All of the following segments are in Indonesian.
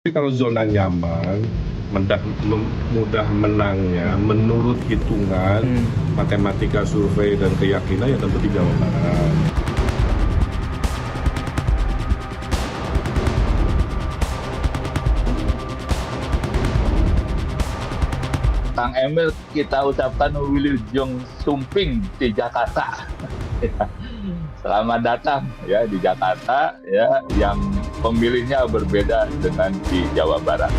Tapi kalau zona nyaman, mudah menangnya menurut hitungan matematika survei dan keyakinan ya tentu di Jawa Barat. Kang Emil kita ucapkan Wilujeng Sumping di Jakarta. Selamat datang ya di Jakarta ya, yang pemilihnya berbeda dengan di Jawa Barat.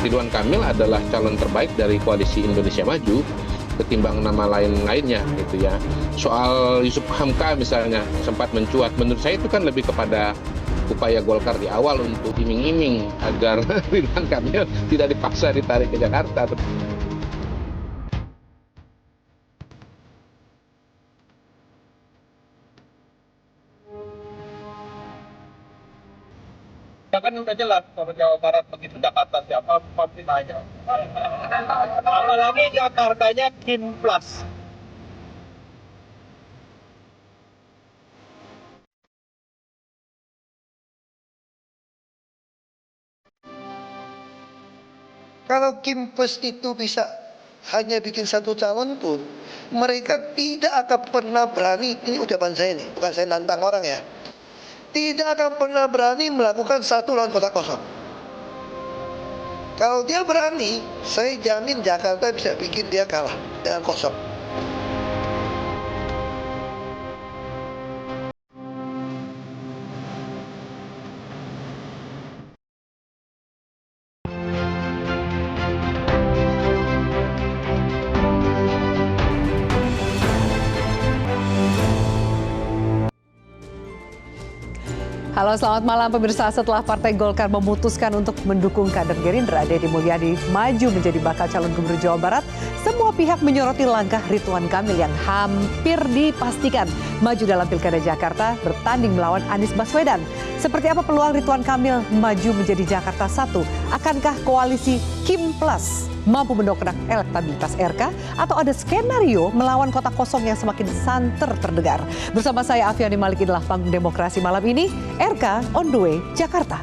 Ridwan Kamil adalah calon terbaik dari koalisi Indonesia Maju ketimbang nama lain-lainnya gitu ya. Soal Yusuf Hamka misalnya sempat mencuat, menurut saya itu kan lebih kepada upaya Golkar di awal untuk iming-iming agar Ridwan Kamil tidak dipaksa ditarik ke Jakarta. Ya kan udah jelas kalau Jawa Barat begitu Jakarta siapa pasti nanya. Apalagi Jakartanya Kin Plus. Kalau Kim Pes itu bisa hanya bikin satu calon pun, mereka tidak akan pernah berani, ini ucapan saya nih, bukan saya nantang orang ya, tidak akan pernah berani melakukan satu lawan kota kosong. Kalau dia berani, saya jamin Jakarta bisa bikin dia kalah dengan kosong. Halo, selamat malam pemirsa. Setelah Partai Golkar memutuskan untuk mendukung kader Gerindra Deddy Mulyadi maju menjadi bakal calon gubernur Jawa Barat, semua pihak menyoroti langkah Ridwan Kamil yang hampir dipastikan maju dalam Pilkada Jakarta bertanding melawan Anies Baswedan. Seperti apa peluang Ridwan Kamil maju menjadi Jakarta 1? Akankah koalisi Kim Plus mampu mendongkrak elektabilitas RK atau ada skenario melawan kota kosong yang semakin santer terdengar? Bersama saya Afiani Malik, inilah Panggung Demokrasi malam ini, RK on the way Jakarta.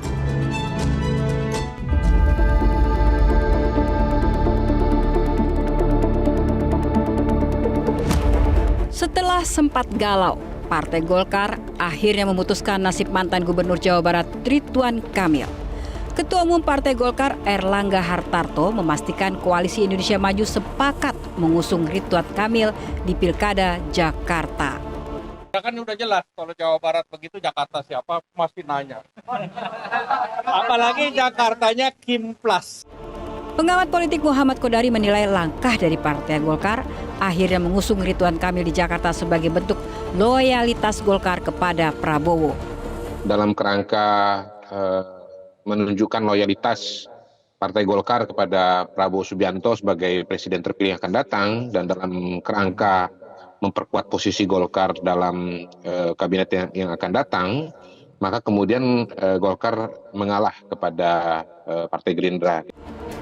Setelah sempat galau, Partai Golkar akhirnya memutuskan nasib mantan Gubernur Jawa Barat Ridwan Kamil. Ketua Umum Partai Golkar Erlangga Hartarto memastikan koalisi Indonesia Maju sepakat mengusung Ridwan Kamil di Pilkada Jakarta. Ya kan udah jelas kalau Jawa Barat begitu Jakarta siapa masih nanya. Apalagi Jakartanya Kim Plus. Pengamat politik Muhammad Kodari menilai langkah dari Partai Golkar akhirnya mengusung Ridwan Kamil di Jakarta sebagai bentuk loyalitas Golkar kepada Prabowo. Dalam kerangka menunjukkan loyalitas Partai Golkar kepada Prabowo Subianto sebagai presiden terpilih yang akan datang, dan dalam kerangka memperkuat posisi Golkar dalam kabinet yang akan datang, maka kemudian Golkar mengalah kepada Partai Gerindra.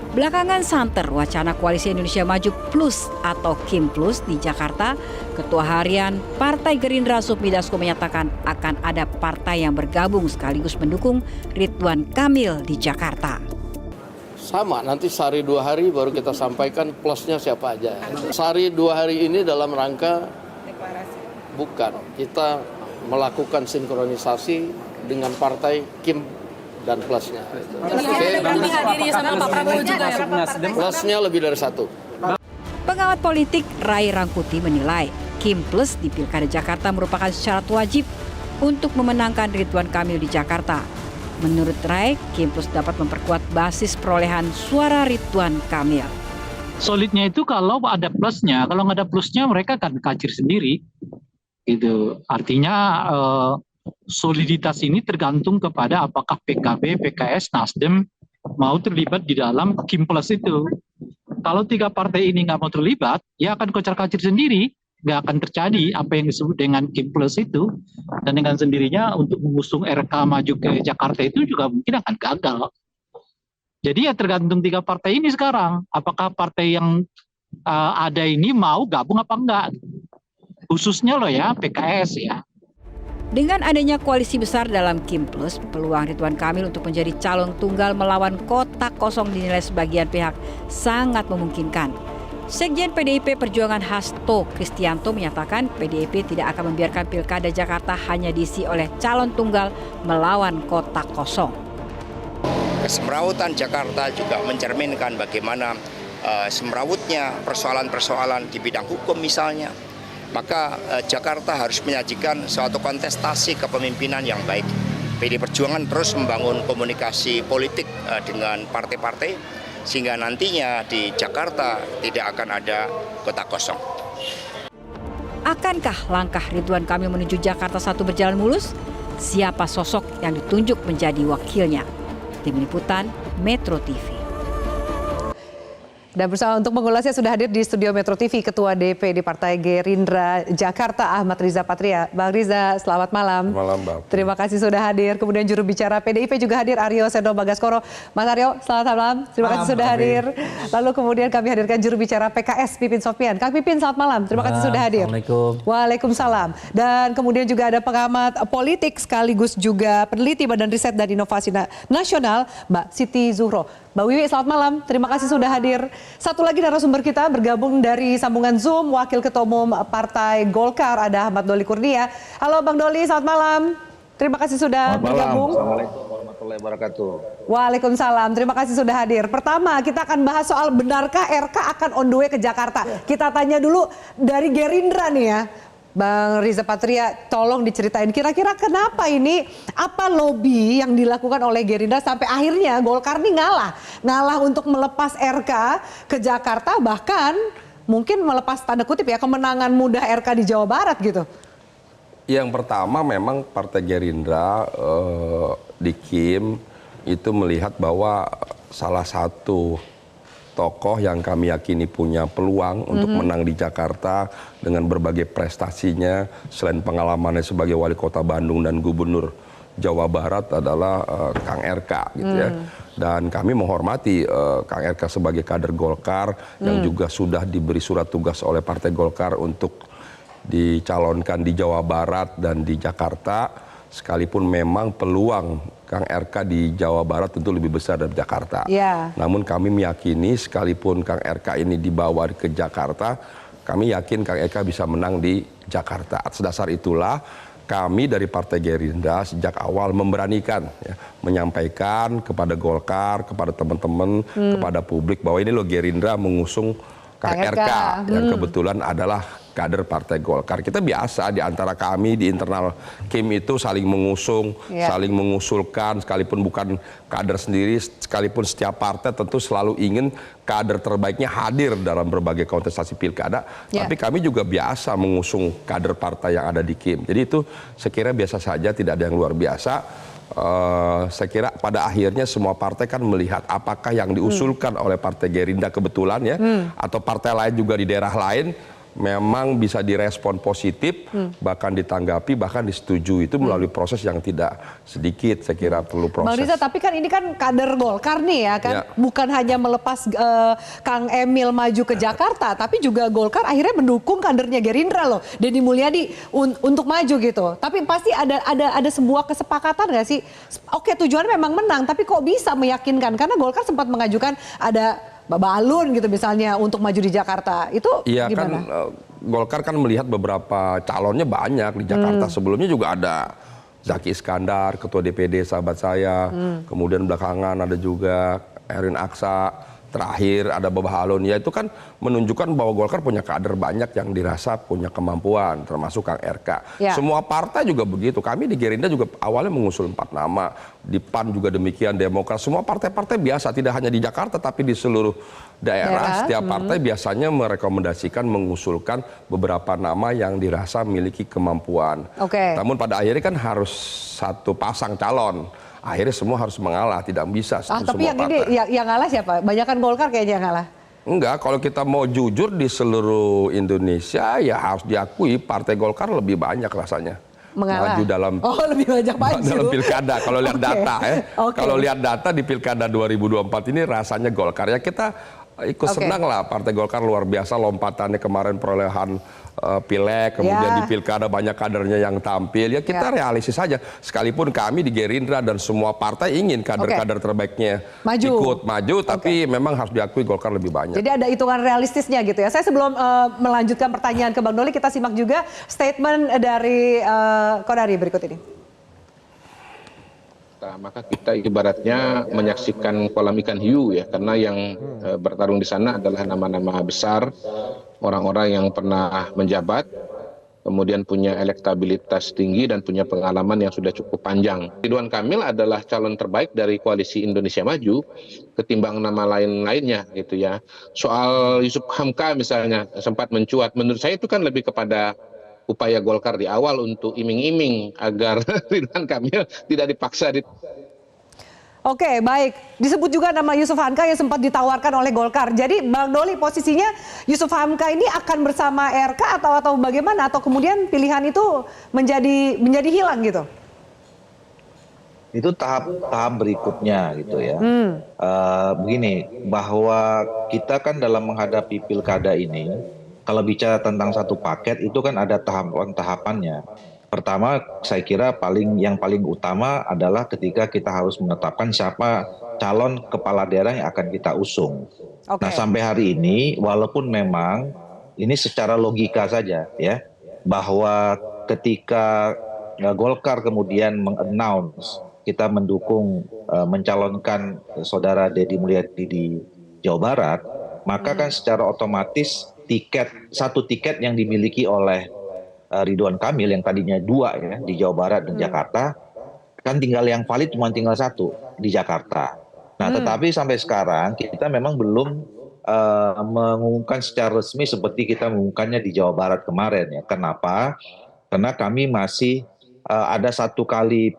Belakangan santer wacana koalisi Indonesia Maju Plus atau Kim Plus di Jakarta. Ketua Harian Partai Gerindra Sufmi Dasko menyatakan akan ada partai yang bergabung sekaligus mendukung Ridwan Kamil di Jakarta. Sama, nanti sehari 2 hari baru kita sampaikan plusnya siapa aja. Sehari 2 hari ini dalam rangka bukan, kita melakukan sinkronisasi dengan partai Kim dan plusnya. Plusnya lebih dari 1. Pengamat politik Ray Rangkuti menilai Kim Plus di Pilkada Jakarta merupakan syarat wajib untuk memenangkan Ridwan Kamil di Jakarta. Menurut Ray, Kim Plus dapat memperkuat basis perolehan suara Ridwan Kamil. Solidnya itu kalau ada plusnya, kalau nggak ada plusnya mereka akan kacir sendiri. Gitu. Artinya soliditas ini tergantung kepada apakah PKB, PKS, Nasdem mau terlibat di dalam Kim Plus itu. Kalau 3 partai ini nggak mau terlibat, ya akan kocar-kacir sendiri, nggak akan terjadi apa yang disebut dengan Kim Plus itu. Dan dengan sendirinya untuk mengusung RK maju ke Jakarta itu juga mungkin akan gagal. Jadi ya tergantung 3 partai ini sekarang, apakah partai yang ada ini mau gabung apa enggak. Khususnya loh ya PKS ya. Dengan adanya koalisi besar dalam Kim Plus, peluang Ridwan Kamil untuk menjadi calon tunggal melawan kotak kosong dinilai sebagian pihak sangat memungkinkan. Sekjen PDIP Perjuangan Hasto Kristianto menyatakan PDIP tidak akan membiarkan Pilkada Jakarta hanya diisi oleh calon tunggal melawan kotak kosong. Kesemrawutan Jakarta juga mencerminkan bagaimana semrawutnya persoalan-persoalan di bidang hukum misalnya. Maka Jakarta harus menyajikan suatu kontestasi kepemimpinan yang baik. PD Perjuangan terus membangun komunikasi politik dengan partai-partai sehingga nantinya di Jakarta tidak akan ada kotak kosong. Akankah langkah Ridwan Kamil menuju Jakarta 1 berjalan mulus? Siapa sosok yang ditunjuk menjadi wakilnya? Tim Liputan Metro TV. Dan bersama untuk mengulasnya sudah hadir di studio Metro TV Ketua DPD Partai Gerindra Jakarta Ahmad Riza Patria. Bang Riza, selamat malam. Malam, Bang. Terima kasih sudah hadir. Kemudian juru bicara PDIP juga hadir, Aryo Seno Bagaskoro. Mas Aryo, selamat malam. Terima kasih sudah hadir. Lalu kemudian kami hadirkan juru bicara PKS Pipin Sopian. Kang Pipin, selamat malam. Terima kasih sudah hadir. Assalamualaikum. Waalaikumsalam. Dan kemudian juga ada pengamat politik sekaligus juga peneliti Badan Riset dan Inovasi Nasional, Mbak Siti Zuhro. Mbak Wiwi, selamat malam. Terima kasih sudah hadir. Satu lagi narasumber kita bergabung dari sambungan Zoom, Wakil Ketua Umum Partai Golkar, ada Ahmad Doli Kurnia. Halo Bang Doli, selamat malam. Terima kasih sudah bergabung. Assalamualaikum warahmatullahi wabarakatuh. Waalaikumsalam, terima kasih sudah hadir. Pertama, kita akan bahas soal benarkah RK akan on the way ke Jakarta. Kita tanya dulu dari Gerindra nih ya. Bang Riza Patria, tolong diceritain kira-kira kenapa ini, apa lobby yang dilakukan oleh Gerindra sampai akhirnya Golkar nih ngalah untuk melepas RK ke Jakarta, bahkan mungkin melepas tanda kutip ya kemenangan mudah RK di Jawa Barat gitu. Yang pertama memang Partai Gerindra di Kim itu melihat bahwa salah satu tokoh yang kami yakini punya peluang untuk menang di Jakarta dengan berbagai prestasinya, selain pengalamannya sebagai wali kota Bandung dan gubernur Jawa Barat adalah Kang RK gitu ya. Dan kami menghormati Kang RK sebagai kader Golkar yang juga sudah diberi surat tugas oleh Partai Golkar untuk dicalonkan di Jawa Barat dan di Jakarta. Sekalipun memang peluang Kang RK di Jawa Barat tentu lebih besar dari Jakarta. Yeah. Namun kami meyakini sekalipun Kang RK ini dibawa ke Jakarta, kami yakin Kang RK bisa menang di Jakarta. Atas dasar itulah kami dari Partai Gerindra sejak awal memberanikan ya, menyampaikan kepada Golkar, kepada teman-teman, kepada publik bahwa ini loh Gerindra mengusung Kang RK yang kebetulan adalah kader Partai Golkar. Kita biasa di antara kami di internal Kim itu saling mengusung, saling mengusulkan, sekalipun bukan kader sendiri, sekalipun setiap partai tentu selalu ingin kader terbaiknya hadir dalam berbagai kontestasi pilkada. Tapi kami juga biasa mengusung kader partai yang ada di Kim. Jadi itu sekira biasa saja, tidak ada yang luar biasa. Saya kira pada akhirnya semua partai kan melihat apakah yang diusulkan oleh Partai Gerindra kebetulan ya, atau partai lain juga di daerah lain memang bisa direspon positif, bahkan ditanggapi, bahkan disetujui. Itu melalui proses yang tidak sedikit, saya kira perlu proses. Bang Riza, tapi kan ini kan kader Golkar nih ya kan, bukan hanya melepas Kang Emil maju ke Jakarta, tapi juga Golkar akhirnya mendukung kadernya Gerindra loh, Deddy Mulyadi untuk maju gitu. Tapi pasti ada sebuah kesepakatan nggak sih? Oke, tujuannya memang menang, tapi kok bisa meyakinkan? Karena Golkar sempat mengajukan ada balun gitu misalnya untuk maju di Jakarta. Itu gimana? Kan Golkar kan melihat beberapa calonnya banyak di Jakarta. Sebelumnya juga ada Zaki Iskandar, ketua DPD sahabat saya. Kemudian belakangan ada juga Erin Aksa. Terakhir ada Babalun. Ya itu kan menunjukkan bahwa Golkar punya kader banyak yang dirasa punya kemampuan, termasuk Kang RK. Semua partai juga begitu. Kami di Gerindra juga awalnya mengusul 4 nama. Di PAN juga demikian, Demokrat. Semua partai-partai biasa, tidak hanya di Jakarta tapi di seluruh daerah. Setiap partai biasanya merekomendasikan, mengusulkan beberapa nama yang dirasa memiliki kemampuan. Namun pada akhirnya kan harus satu pasang calon. Akhirnya semua harus mengalah, tidak bisa. Tapi yang ini yang ngalah siapa? Banyakan Golkar kayaknya yang ngalah. Enggak, kalau kita mau jujur di seluruh Indonesia ya harus diakui Partai Golkar lebih banyak rasanya. Mengalah. Maju dalam lebih banyak maju dalam pilkada kalau lihat data ya. Kalau lihat data di pilkada 2024 ini rasanya Golkar ya, kita ikut senang lah. Partai Golkar luar biasa lompatannya kemarin perolehan pileg, kemudian di pilkada banyak kadernya yang tampil. Ya kita realistis saja. Sekalipun kami di Gerindra dan semua partai ingin kader-kader terbaiknya ikut maju, tapi memang harus diakui Golkar lebih banyak. Jadi ada hitungan realistisnya gitu ya. Saya sebelum melanjutkan pertanyaan ke Bang Doli, kita simak juga statement dari Kodari berikut ini. Nah, maka kita ibaratnya menyaksikan kolam ikan hiu ya, karena yang bertarung di sana adalah nama-nama besar, orang-orang yang pernah menjabat, kemudian punya elektabilitas tinggi dan punya pengalaman yang sudah cukup panjang. Ridwan Kamil adalah calon terbaik dari koalisi Indonesia Maju ketimbang nama lain-lainnya gitu ya. Soal Yusuf Hamka misalnya sempat mencuat, menurut saya itu kan lebih kepada upaya Golkar di awal untuk iming-iming agar Ridwan Kamil tidak dipaksa. Oke, baik. Disebut juga nama Yusuf Hamka yang sempat ditawarkan oleh Golkar. Jadi Bang Doli, posisinya Yusuf Hamka ini akan bersama RK atau bagaimana? Atau kemudian pilihan itu menjadi hilang gitu? Itu tahap berikutnya gitu ya. Begini, bahwa kita kan dalam menghadapi pilkada ini, kalau bicara tentang satu paket itu kan ada tahapan-tahapannya. Pertama, saya kira yang paling utama adalah ketika kita harus menetapkan siapa calon kepala daerah yang akan kita usung. Nah, sampai hari ini, walaupun memang ini secara logika saja ya, bahwa ketika Golkar kemudian mengannounce kita mendukung mencalonkan saudara Deddy Mulyadi di Jawa Barat, maka kan secara otomatis satu tiket yang dimiliki oleh Ridwan Kamil yang tadinya 2 ya di Jawa Barat dan Jakarta, kan tinggal yang valid cuma tinggal 1 di Jakarta. Nah, tetapi sampai sekarang kita memang belum mengumumkan secara resmi seperti kita mengumumkannya di Jawa Barat kemarin ya. Kenapa? Karena kami masih ada satu kali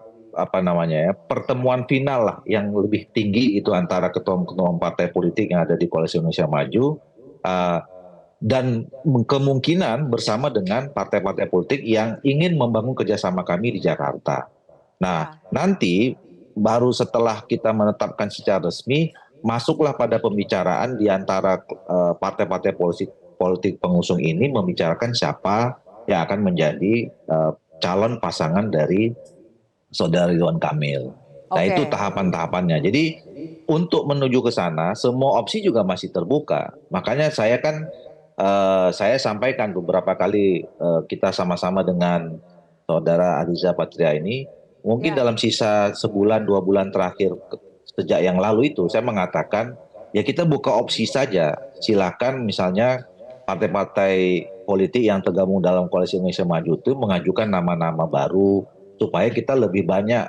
pertemuan final lah yang lebih tinggi itu antara ketua-ketua partai politik yang ada di Koalisi Indonesia Maju dan kemungkinan bersama dengan partai-partai politik yang ingin membangun kerjasama kami di Jakarta. Nah, nanti baru setelah kita menetapkan secara resmi, masuklah pada pembicaraan di antara partai-partai politik pengusung ini membicarakan siapa yang akan menjadi calon pasangan dari saudara Ridwan Kamil. Nah, itu tahapan-tahapannya. Jadi untuk menuju ke sana, semua opsi juga masih terbuka. Makanya saya sampaikan beberapa kali kita sama-sama dengan saudara Ariza Patria ini, mungkin dalam sisa sebulan 2 bulan terakhir sejak yang lalu itu saya mengatakan ya kita buka opsi saja, silakan misalnya partai-partai politik yang tergabung dalam Koalisi Indonesia Maju itu mengajukan nama-nama baru supaya kita lebih banyak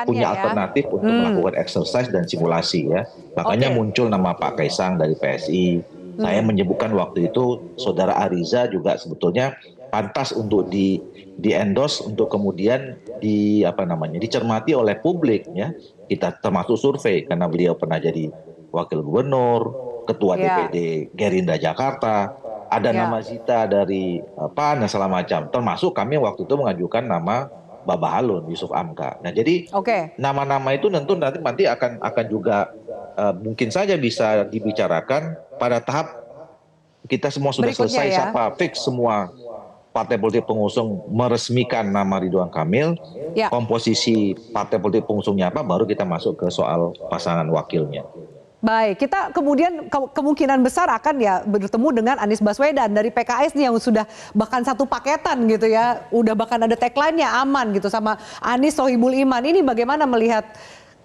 punya alternatif untuk melakukan exercise dan simulasi ya. Makanya muncul nama Pak Kaisang dari PSI. Saya menyebutkan waktu itu saudara Ariza juga sebetulnya pantas untuk di-endorse untuk kemudian dicermati oleh publik ya. Kita termasuk survei karena beliau pernah jadi wakil gubernur, ketua DPD Gerindra Jakarta, ada nama Zita dari PAN dan segala macam. Termasuk kami waktu itu mengajukan nama Baba Halun, Yusuf Hamka. Nah, jadi nama-nama itu tentu nanti akan juga mungkin saja bisa dibicarakan pada tahap kita semua sudah selesai siapa fix semua partai politik pengusung meresmikan nama Ridwan Kamil, komposisi partai politik pengusungnya apa, baru kita masuk ke soal pasangan wakilnya. Baik, kita kemudian kemungkinan besar akan bertemu dengan Anies Baswedan dari PKS nih yang sudah bahkan satu paketan gitu ya, udah bahkan ada tagline-nya aman gitu sama Anies Sohibul Iman. Ini bagaimana melihat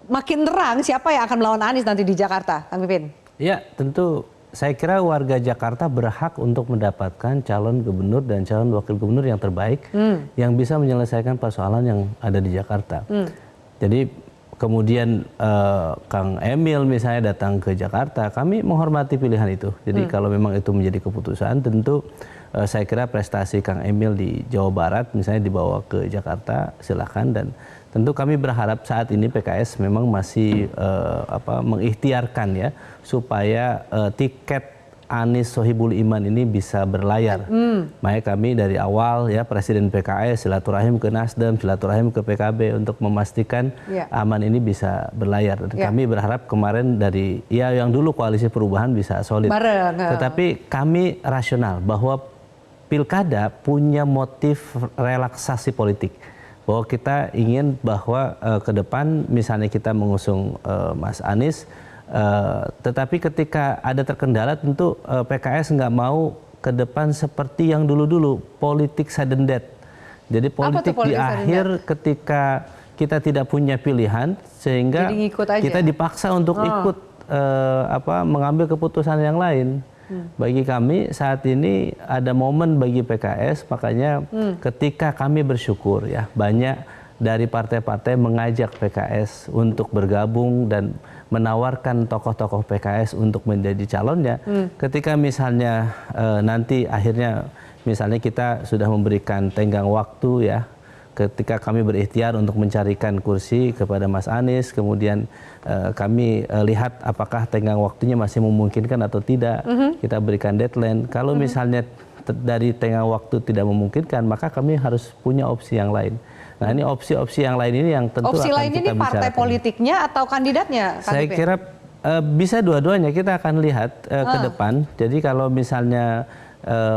makin terang siapa yang akan melawan Anies nanti di Jakarta, Kang Pipin? Ya, tentu saya kira warga Jakarta berhak untuk mendapatkan calon gubernur dan calon wakil gubernur yang terbaik yang bisa menyelesaikan persoalan yang ada di Jakarta. Jadi kemudian Kang Emil misalnya datang ke Jakarta, kami menghormati pilihan itu. Jadi kalau memang itu menjadi keputusan, tentu saya kira prestasi Kang Emil di Jawa Barat misalnya dibawa ke Jakarta, silakan. Dan tentu kami berharap saat ini PKS memang masih mengikhtiarkan ya supaya tiket Anies Sohibul Iman ini bisa berlayar. Makanya kami dari awal ya Presiden PKS silaturahim ke Nasdem, silaturahim ke PKB untuk memastikan aman ini bisa berlayar. Dan kami berharap kemarin dari yang dulu koalisi perubahan bisa solid. Tetapi kami rasional bahwa pilkada punya motif relaksasi politik. Bahwa kita ingin bahwa ke depan misalnya kita mengusung Mas Anies, tetapi ketika ada terkendala tentu PKS nggak mau ke depan seperti yang dulu-dulu, politik sudden death. Jadi politik di akhir ketika kita tidak punya pilihan sehingga kita dipaksa untuk ikut mengambil keputusan yang lain. Bagi kami saat ini ada momen bagi PKS, makanya ketika kami bersyukur ya banyak dari partai-partai mengajak PKS untuk bergabung dan menawarkan tokoh-tokoh PKS untuk menjadi calonnya. Ketika misalnya nanti akhirnya misalnya kita sudah memberikan tenggang waktu ya, ketika kami berikhtiar untuk mencarikan kursi kepada Mas Anies, kemudian kami lihat apakah tenggang waktunya masih memungkinkan atau tidak, kita berikan deadline. Kalau misalnya dari tenggang waktu tidak memungkinkan, maka kami harus punya opsi yang lain. Nah ini opsi-opsi yang lain ini yang tentu opsi akan lain kita ini partai bicarakan. politiknya atau kandidatnya? Saya kira bisa dua-duanya, kita akan lihat ke depan. Jadi kalau misalnya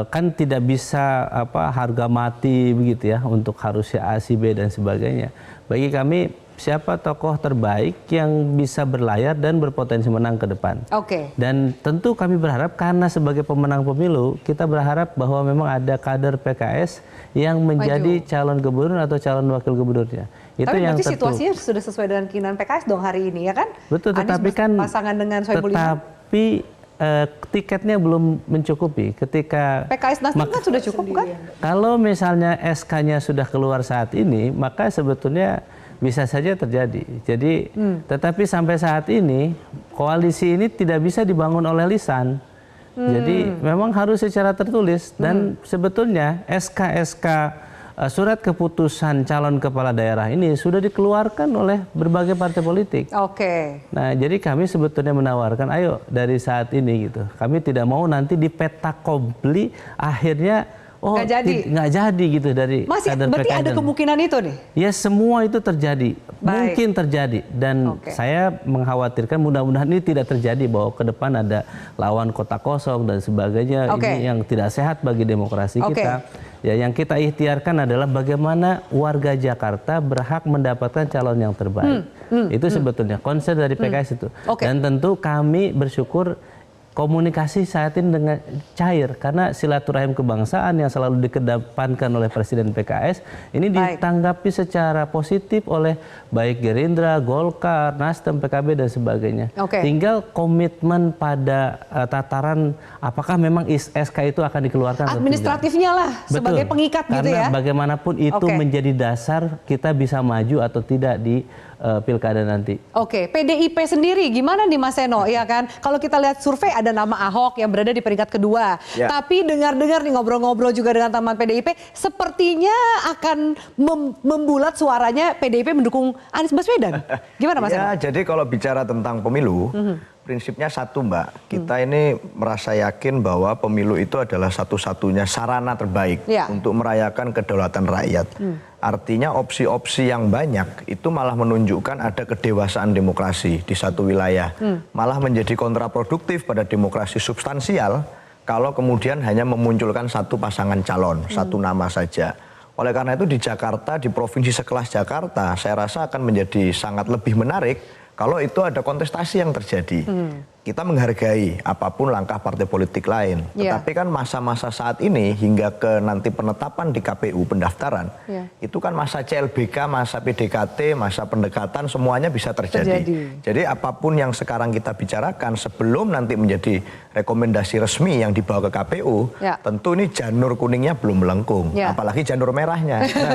kan tidak bisa harga mati begitu ya untuk harusnya A, si, B dan sebagainya. Bagi kami siapa tokoh terbaik yang bisa berlayar dan berpotensi menang ke depan. Dan tentu kami berharap karena sebagai pemenang pemilu kita berharap bahwa memang ada kader PKS yang menjadi calon gubernur atau calon wakil gubernurnya. Itu tapi yang berarti situasinya sudah sesuai dengan keinginan PKS dong hari ini ya kan? Betul, tetapi kan pasangan dengan Sohibul Iman. Tetapi tiketnya belum mencukupi. Ketika PKS Nasdem kan sudah cukup kan? Kalau misalnya SK-nya sudah keluar saat ini, maka sebetulnya bisa saja terjadi. Jadi, tetapi sampai saat ini koalisi ini tidak bisa dibangun oleh lisan. Jadi memang harus secara tertulis dan sebetulnya SK-SK surat keputusan calon kepala daerah ini sudah dikeluarkan oleh berbagai partai politik. Nah, jadi kami sebetulnya menawarkan, ayo dari saat ini gitu. Kami tidak mau nanti dipetakompli akhirnya nggak jadi gitu dari kader PKS. Berarti ada kemungkinan itu nih? Ya semua itu terjadi, mungkin terjadi dan saya mengkhawatirkan mudah-mudahan ini tidak terjadi bahwa ke depan ada lawan kota kosong dan sebagainya ini yang tidak sehat bagi demokrasi kita. Ya yang kita ikhtiarkan adalah bagaimana warga Jakarta berhak mendapatkan calon yang terbaik. Itu sebetulnya konsep dari PKS itu. Dan tentu kami bersyukur komunikasi saat ini dengan cair karena silaturahim kebangsaan yang selalu dikedepankan oleh Presiden PKS ini ditanggapi secara positif oleh baik Gerindra, Golkar, Nasdem, PKB dan sebagainya. Tinggal komitmen pada tataran apakah memang SK itu akan dikeluarkan administratifnya lah sebagai pengikat gitu ya. Karena bagaimanapun itu menjadi dasar kita bisa maju atau tidak di pilkada nanti. PDIP sendiri gimana nih Mas Seno? Ya kan, kalau kita lihat survei ada nama Ahok yang berada di peringkat kedua. Tapi dengar-dengar nih ngobrol-ngobrol juga dengan teman PDIP, sepertinya akan membulat suaranya PDIP mendukung Anies Baswedan. Gimana Mas Seno? Jadi kalau bicara tentang pemilu, prinsipnya satu Mbak, kita ini merasa yakin bahwa pemilu itu adalah satu-satunya sarana terbaik untuk merayakan kedaulatan rakyat. Artinya opsi-opsi yang banyak itu malah menunjukkan ada kedewasaan demokrasi di satu wilayah. Malah menjadi kontraproduktif pada demokrasi substansial kalau kemudian hanya memunculkan satu pasangan calon, satu nama saja. Oleh karena itu di Jakarta, di provinsi sekelas Jakarta, saya rasa akan menjadi sangat lebih menarik kalau itu ada kontestasi yang terjadi. Kita menghargai apapun langkah partai politik lain. Tetapi kan masa-masa saat ini hingga ke nanti penetapan di KPU pendaftaran, itu kan masa CLBK, masa PDKT, masa pendekatan semuanya bisa terjadi. Jadi apapun yang sekarang kita bicarakan sebelum nanti menjadi rekomendasi resmi yang dibawa ke KPU, tentu ini janur kuningnya belum melengkung, apalagi janur merahnya. Nah,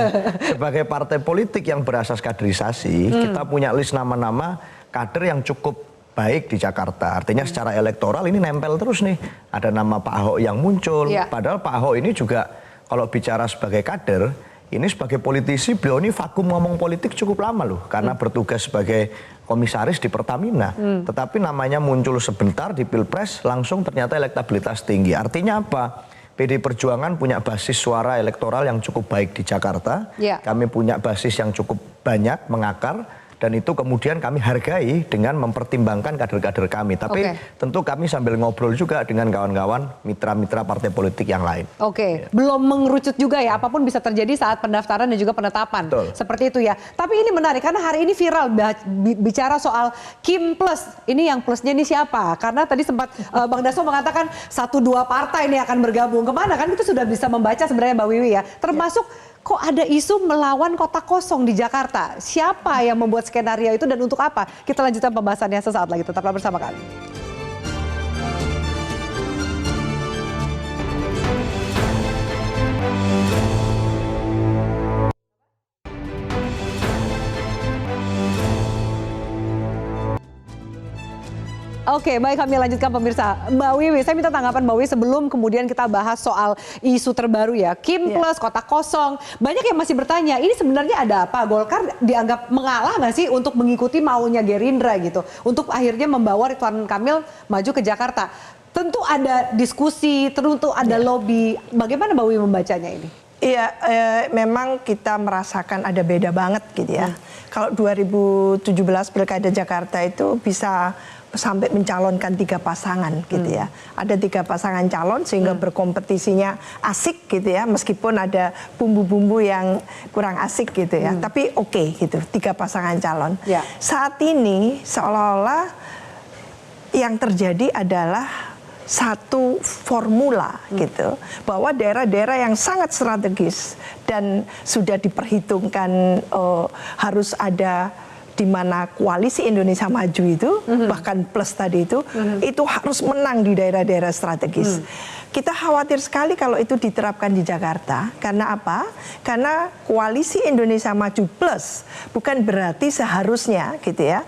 sebagai partai politik yang berasas kaderisasi, kita punya list nama-nama kader yang cukup baik di Jakarta. Artinya secara elektoral ini nempel terus nih. Ada nama Pak Ahok yang muncul. Padahal Pak Ahok ini juga kalau bicara sebagai kader, ini sebagai politisi, beliau ini vakum ngomong politik cukup lama loh, karena bertugas sebagai komisaris di Pertamina. Tetapi namanya muncul sebentar di Pilpres, langsung ternyata elektabilitas tinggi. Artinya apa? PD Perjuangan punya basis suara elektoral yang cukup baik di Jakarta. Kami punya basis yang cukup banyak, mengakar. Dan itu kemudian kami hargai dengan mempertimbangkan kader-kader kami. Tapi tentu kami sambil ngobrol juga dengan kawan-kawan mitra-mitra partai politik yang lain. Belum mengerucut juga ya, apapun bisa terjadi saat pendaftaran dan juga penetapan. Seperti itu ya. Tapi ini menarik karena hari ini viral bicara soal Kim Plus. Ini yang plusnya ini siapa? Karena tadi sempat Bang Dasko mengatakan 1-2 partai ini akan bergabung. Kemana kan kita sudah bisa membaca sebenarnya Mbak Wiwi ya. Termasuk kok ada isu melawan kota kosong di Jakarta? Siapa yang membuat skenario itu dan untuk apa? Kita lanjutkan pembahasannya sesaat lagi. Tetaplah bersama kami. Oke, baik, kami lanjutkan pemirsa. Mbak Wiwi, saya minta tanggapan Mbak Wiwi sebelum kemudian kita bahas soal isu terbaru ya. Kim Plus, kota kosong. Banyak yang masih bertanya, ini sebenarnya ada apa? Golkar dianggap mengalah nggak sih untuk mengikuti maunya Gerindra gitu? Untuk akhirnya membawa Ridwan Kamil maju ke Jakarta. Tentu ada diskusi, tentu ada lobby. Bagaimana Mbak Wiwi membacanya ini? Iya, memang kita merasakan ada beda banget gitu ya. Kalau 2017 Pilkada Jakarta itu bisa sampai mencalonkan 3 pasangan gitu ya. Ada 3 pasangan calon sehingga berkompetisinya asik gitu ya, meskipun ada bumbu-bumbu yang kurang asik gitu ya. Tapi oke gitu, 3 pasangan calon. Saat ini seolah-olah yang terjadi adalah satu formula gitu, bahwa daerah-daerah yang sangat strategis dan sudah diperhitungkan harus ada di mana koalisi Indonesia Maju itu, bahkan plus tadi itu harus menang di daerah-daerah strategis. Kita khawatir sekali kalau itu diterapkan di Jakarta. Karena apa? Karena koalisi Indonesia Maju plus bukan berarti seharusnya gitu ya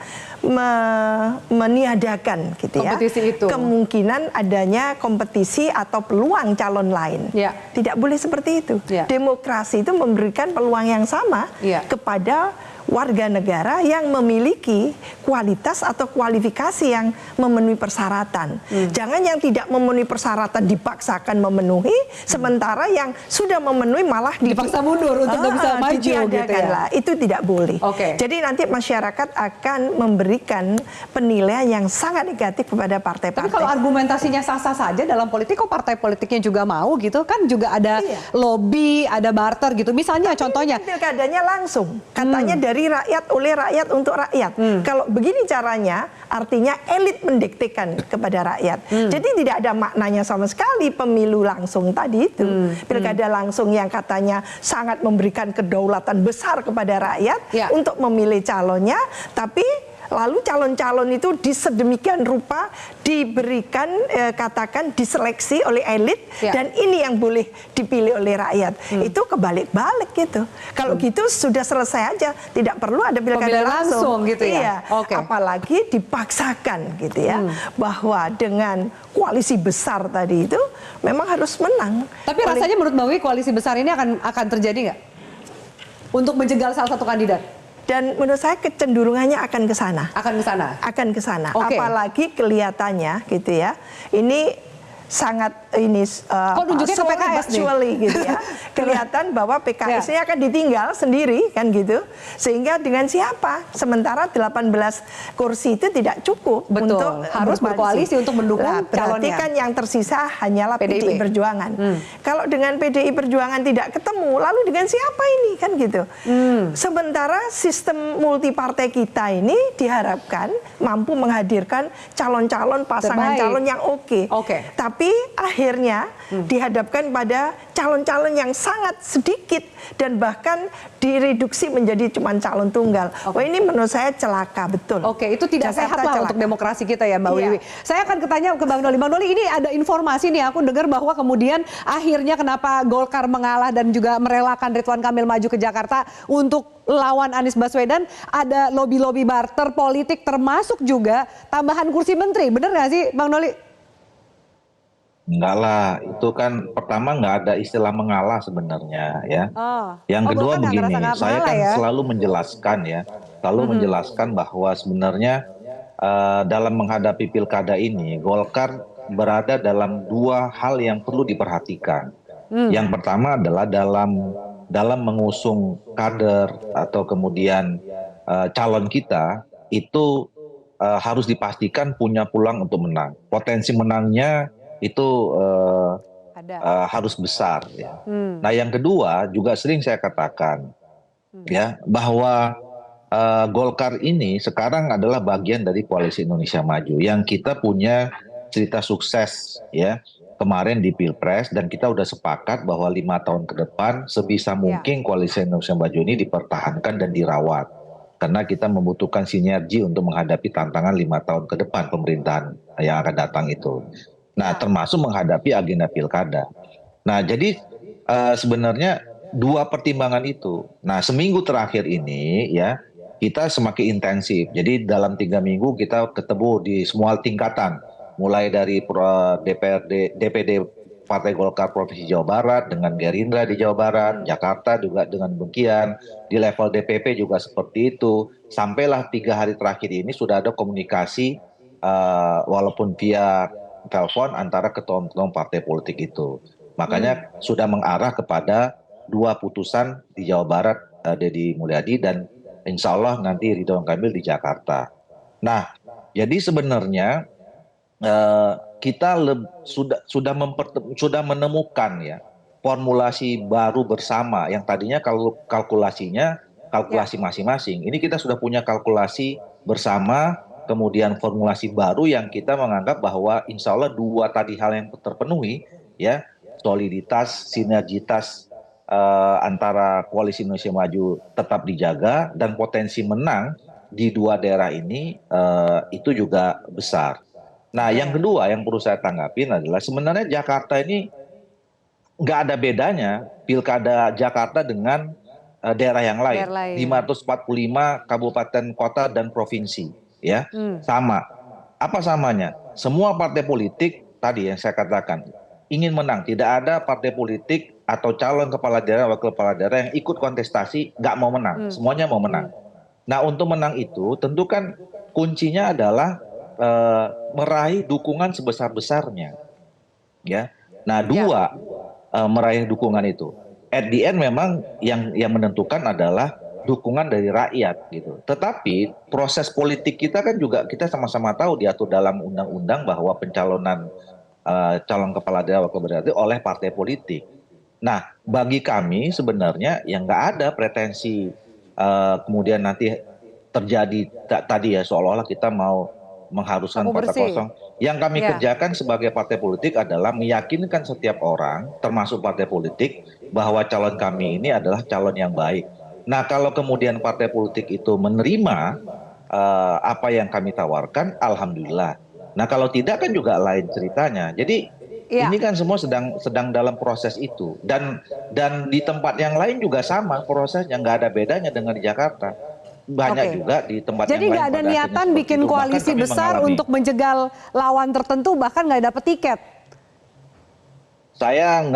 meniadakan gitu ya kemungkinan adanya kompetisi atau peluang calon lain. Tidak boleh seperti itu. Demokrasi itu memberikan peluang yang sama kepada warga negara yang memiliki kualitas atau kualifikasi yang memenuhi persyaratan. Jangan yang tidak memenuhi persyaratan dipaksakan memenuhi, sementara yang sudah memenuhi malah dipaksa mundur untuk nggak bisa maju gitu ya. Itu tidak boleh. Jadi nanti masyarakat akan memberikan penilaian yang sangat negatif kepada partai-partai. Tapi kalau argumentasinya sah-sah saja dalam politik, kok partai politiknya juga mau gitu kan, juga ada lobby, ada barter gitu. Misalnya contohnya pilkadanya langsung, katanya dari rakyat, oleh rakyat, untuk rakyat. Kalau begini caranya, artinya elit mendiktekan kepada rakyat. Jadi tidak ada maknanya sama sekali pemilu langsung tadi itu. Pilkada langsung yang katanya sangat memberikan kedaulatan besar kepada rakyat untuk memilih calonnya, tapi lalu calon-calon itu disedemikian rupa diberikan, katakan diseleksi oleh elit, dan ini yang boleh dipilih oleh rakyat. Itu kebalik-balik gitu. Kalau gitu sudah selesai aja, tidak perlu ada pilkada langsung gitu ya. Apalagi dipaksakan gitu ya, bahwa dengan koalisi besar tadi itu memang harus menang. Tapi rasanya menurut Mbak Wiwi koalisi besar ini akan terjadi nggak untuk menjegal salah satu kandidat? Dan menurut saya kecenderungannya akan ke sana. Akan ke sana. Apalagi kelihatannya gitu ya. Ini sangat kok nunjuknya ke PKS gitu ya. Kelihatan bahwa PKS ini akan ditinggal sendiri kan gitu. Sehingga dengan siapa? Sementara 18 kursi itu tidak cukup untuk harus berkoalisi untuk mendukung calonnya. Berarti kan yang tersisa hanyalah PDI Perjuangan. Kalau dengan PDI Perjuangan tidak ketemu, lalu dengan siapa ini kan gitu. Sementara sistem multipartai kita ini diharapkan mampu menghadirkan calon-calon pasangan calon yang oke. Tapi akhirnya dihadapkan pada calon-calon yang sangat sedikit dan bahkan direduksi menjadi cuma calon tunggal. Wah, ini menurut saya celaka betul. Itu tidak sehat lah untuk demokrasi kita ya Mbak Wiwi. Saya akan ketanya ke Bang Doli. Bang Doli, ini ada informasi nih, aku dengar bahwa kemudian akhirnya kenapa Golkar mengalah dan juga merelakan Ridwan Kamil maju ke Jakarta untuk lawan Anies Baswedan, ada lobby-lobby barter politik termasuk juga tambahan kursi menteri. Benar nggak sih Bang Doli? Enggak lah, itu kan pertama nggak ada istilah mengalah sebenarnya ya. Yang kedua Golkar nggak begini, ngerasa nggak saya mengalah kan ya? selalu menjelaskan ya, selalu menjelaskan bahwa sebenarnya dalam menghadapi pilkada ini, Golkar berada dalam dua hal yang perlu diperhatikan. Yang pertama adalah dalam mengusung kader atau kemudian calon kita itu harus dipastikan punya peluang untuk menang. Potensi menangnya itu harus besar. Ya. Nah, yang kedua juga sering saya katakan ya bahwa Golkar ini sekarang adalah bagian dari Koalisi Indonesia Maju yang kita punya cerita sukses ya kemarin di Pilpres, dan kita udah sepakat bahwa 5 tahun ke depan sebisa mungkin Koalisi Indonesia Maju ini dipertahankan dan dirawat karena kita membutuhkan sinergi untuk menghadapi tantangan 5 tahun ke depan pemerintahan yang akan datang itu. Nah, termasuk menghadapi agenda pilkada. Nah, jadi sebenarnya dua pertimbangan itu. Nah, seminggu terakhir ini ya kita semakin intensif. Jadi dalam 3 minggu kita ketemu di semua tingkatan, mulai dari DPD Partai Golkar Provinsi Jawa Barat dengan Gerindra di Jawa Barat, Jakarta juga dengan demikian, di level DPP juga seperti itu. Sampailah 3 hari terakhir ini sudah ada komunikasi walaupun via telepon antara ketua-ketua partai politik itu. Makanya sudah mengarah kepada 2 putusan di Jawa Barat, Deddy Mulyadi, dan insya Allah nanti Ridwan Kamil di Jakarta. Nah, jadi sebenarnya kita sudah menemukan ya formulasi baru bersama yang tadinya kalau kalkulasi masing-masing. Ini kita sudah punya kalkulasi bersama, kemudian formulasi baru yang kita menganggap bahwa insya Allah 2 tadi hal yang terpenuhi ya, soliditas, sinergitas antara Koalisi Indonesia Maju tetap dijaga dan potensi menang di 2 daerah ini itu juga besar. Nah, yang kedua yang perlu saya tanggapin adalah sebenarnya Jakarta ini nggak ada bedanya pilkada Jakarta dengan daerah yang lain. 545 kabupaten, kota, dan provinsi. Ya, sama. Apa samanya? Semua partai politik tadi yang saya katakan ingin menang. Tidak ada partai politik atau calon kepala daerah, wakil kepala daerah yang ikut kontestasi nggak mau menang. Semuanya mau menang. Nah, untuk menang itu tentu kan kuncinya adalah meraih dukungan sebesar-besarnya. Ya. Nah, 2 meraih dukungan itu. At the end memang yang menentukan adalah dukungan dari rakyat gitu. Tetapi proses politik kita kan juga kita sama-sama tahu diatur dalam undang-undang bahwa pencalonan calon kepala daerah wakil kepala daerah oleh partai politik. Nah, bagi kami sebenarnya yang nggak ada pretensi kemudian nanti terjadi tadi ya seolah-olah kita mau mengharuskan kota kosong. Yang kami kerjakan sebagai partai politik adalah meyakinkan setiap orang, termasuk partai politik, bahwa calon kami ini adalah calon yang baik. Nah, kalau kemudian partai politik itu menerima apa yang kami tawarkan, alhamdulillah. Nah, kalau tidak kan juga lain ceritanya. Jadi ini kan semua sedang dalam proses itu. Dan di tempat yang lain juga sama prosesnya, nggak ada bedanya dengan di Jakarta. Banyak juga di tempat Jadi yang lain. Jadi nggak ada niatan bikin koalisi besar untuk menjegal lawan tertentu, bahkan nggak dapat tiket. Saya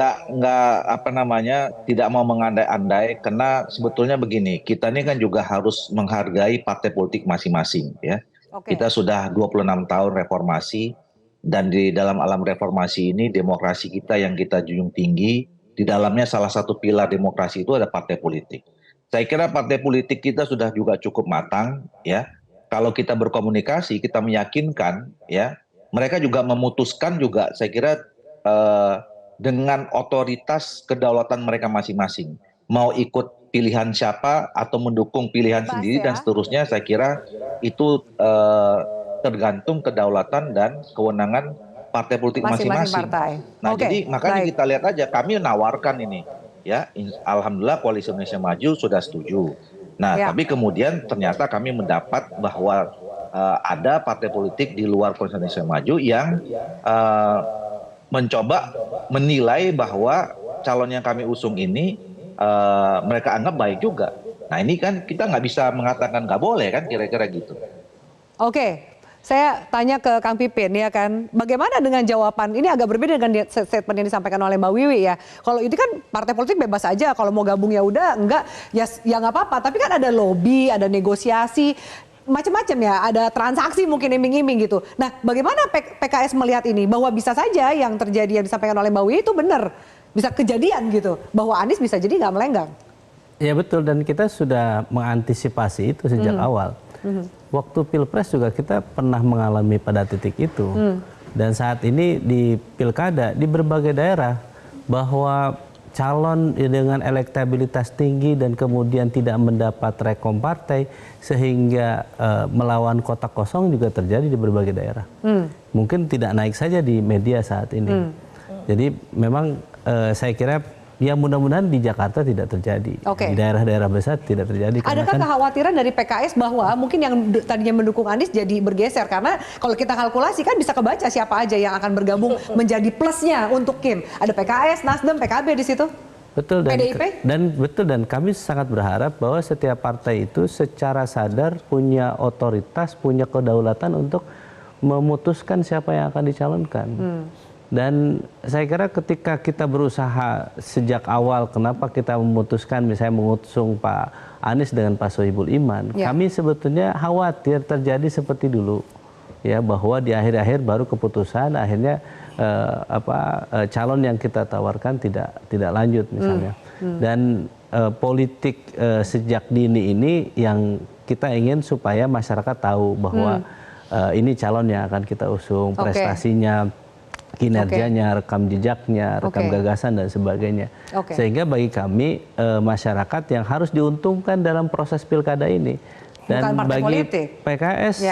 tidak mau mengandai-andai, karena sebetulnya begini, kita ini kan juga harus menghargai partai politik masing-masing ya. Kita sudah 26 tahun reformasi, dan di dalam alam reformasi ini demokrasi kita yang kita junjung tinggi, di dalamnya salah satu pilar demokrasi itu ada partai politik. Saya kira partai politik kita sudah juga cukup matang ya. Kalau kita berkomunikasi, kita meyakinkan ya, mereka juga memutuskan juga saya kira dengan otoritas kedaulatan mereka masing-masing. Mau ikut pilihan siapa atau mendukung pilihan sendiri dan seterusnya, saya kira itu tergantung kedaulatan dan kewenangan partai politik masing-masing. Nah, jadi makanya kita lihat aja, kami menawarkan ini. Ya, alhamdulillah Koalisi Indonesia Maju sudah setuju. Nah, tapi kemudian ternyata kami mendapat bahwa ada partai politik di luar Koalisi Indonesia Maju yang mencoba menilai bahwa calon yang kami usung ini mereka anggap baik juga. Nah, ini kan kita nggak bisa mengatakan nggak boleh kan, kira-kira gitu. Oke, Saya tanya ke Kang Pipin ya kan, bagaimana dengan jawaban, ini agak berbeda dengan statement yang disampaikan oleh Mbak Wiwi ya. Kalau itu kan partai politik bebas aja, kalau mau gabung ya udah, enggak ya nggak apa-apa. Tapi kan ada lobby, ada negosiasi, macam-macam ya, ada transaksi mungkin iming-iming gitu. Nah bagaimana PKS melihat ini, bahwa bisa saja yang terjadi yang disampaikan oleh Mbak Wiwi itu benar, bisa kejadian gitu, bahwa Anies bisa jadi nggak melenggang. Ya betul, dan kita sudah mengantisipasi itu sejak awal. Waktu Pilpres juga kita pernah mengalami pada titik itu. Dan saat ini di Pilkada, di berbagai daerah, bahwa calon dengan elektabilitas tinggi dan kemudian tidak mendapat rekom partai, sehingga melawan kotak kosong juga terjadi di berbagai daerah. Mungkin tidak naik saja di media saat ini. Jadi memang saya kira ya mudah-mudahan di Jakarta tidak terjadi. Di daerah-daerah besar tidak terjadi. Adakah kekhawatiran dari PKS bahwa mungkin yang tadinya mendukung Anies jadi bergeser? Karena kalau kita kalkulasi kan bisa kebaca siapa aja yang akan bergabung menjadi plusnya untuk Kim. Ada PKS, Nasdem, PKB di situ. Betul, PDIP? Dan kami sangat berharap bahwa setiap partai itu secara sadar punya otoritas, punya kedaulatan untuk memutuskan siapa yang akan dicalonkan. Dan saya kira ketika kita berusaha sejak awal, kenapa kita memutuskan misalnya mengusung Pak Anies dengan Pak Sohibul Iman, kami sebetulnya khawatir terjadi seperti dulu, ya, bahwa di akhir-akhir baru keputusan, akhirnya calon yang kita tawarkan tidak lanjut misalnya. Dan politik sejak dini ini yang kita ingin supaya masyarakat tahu bahwa ini calon yang akan kita usung, prestasinya, kinerjanya, rekam jejaknya, rekam gagasan dan sebagainya. Sehingga bagi kami masyarakat yang harus diuntungkan dalam proses pilkada ini. Dan bagi PKS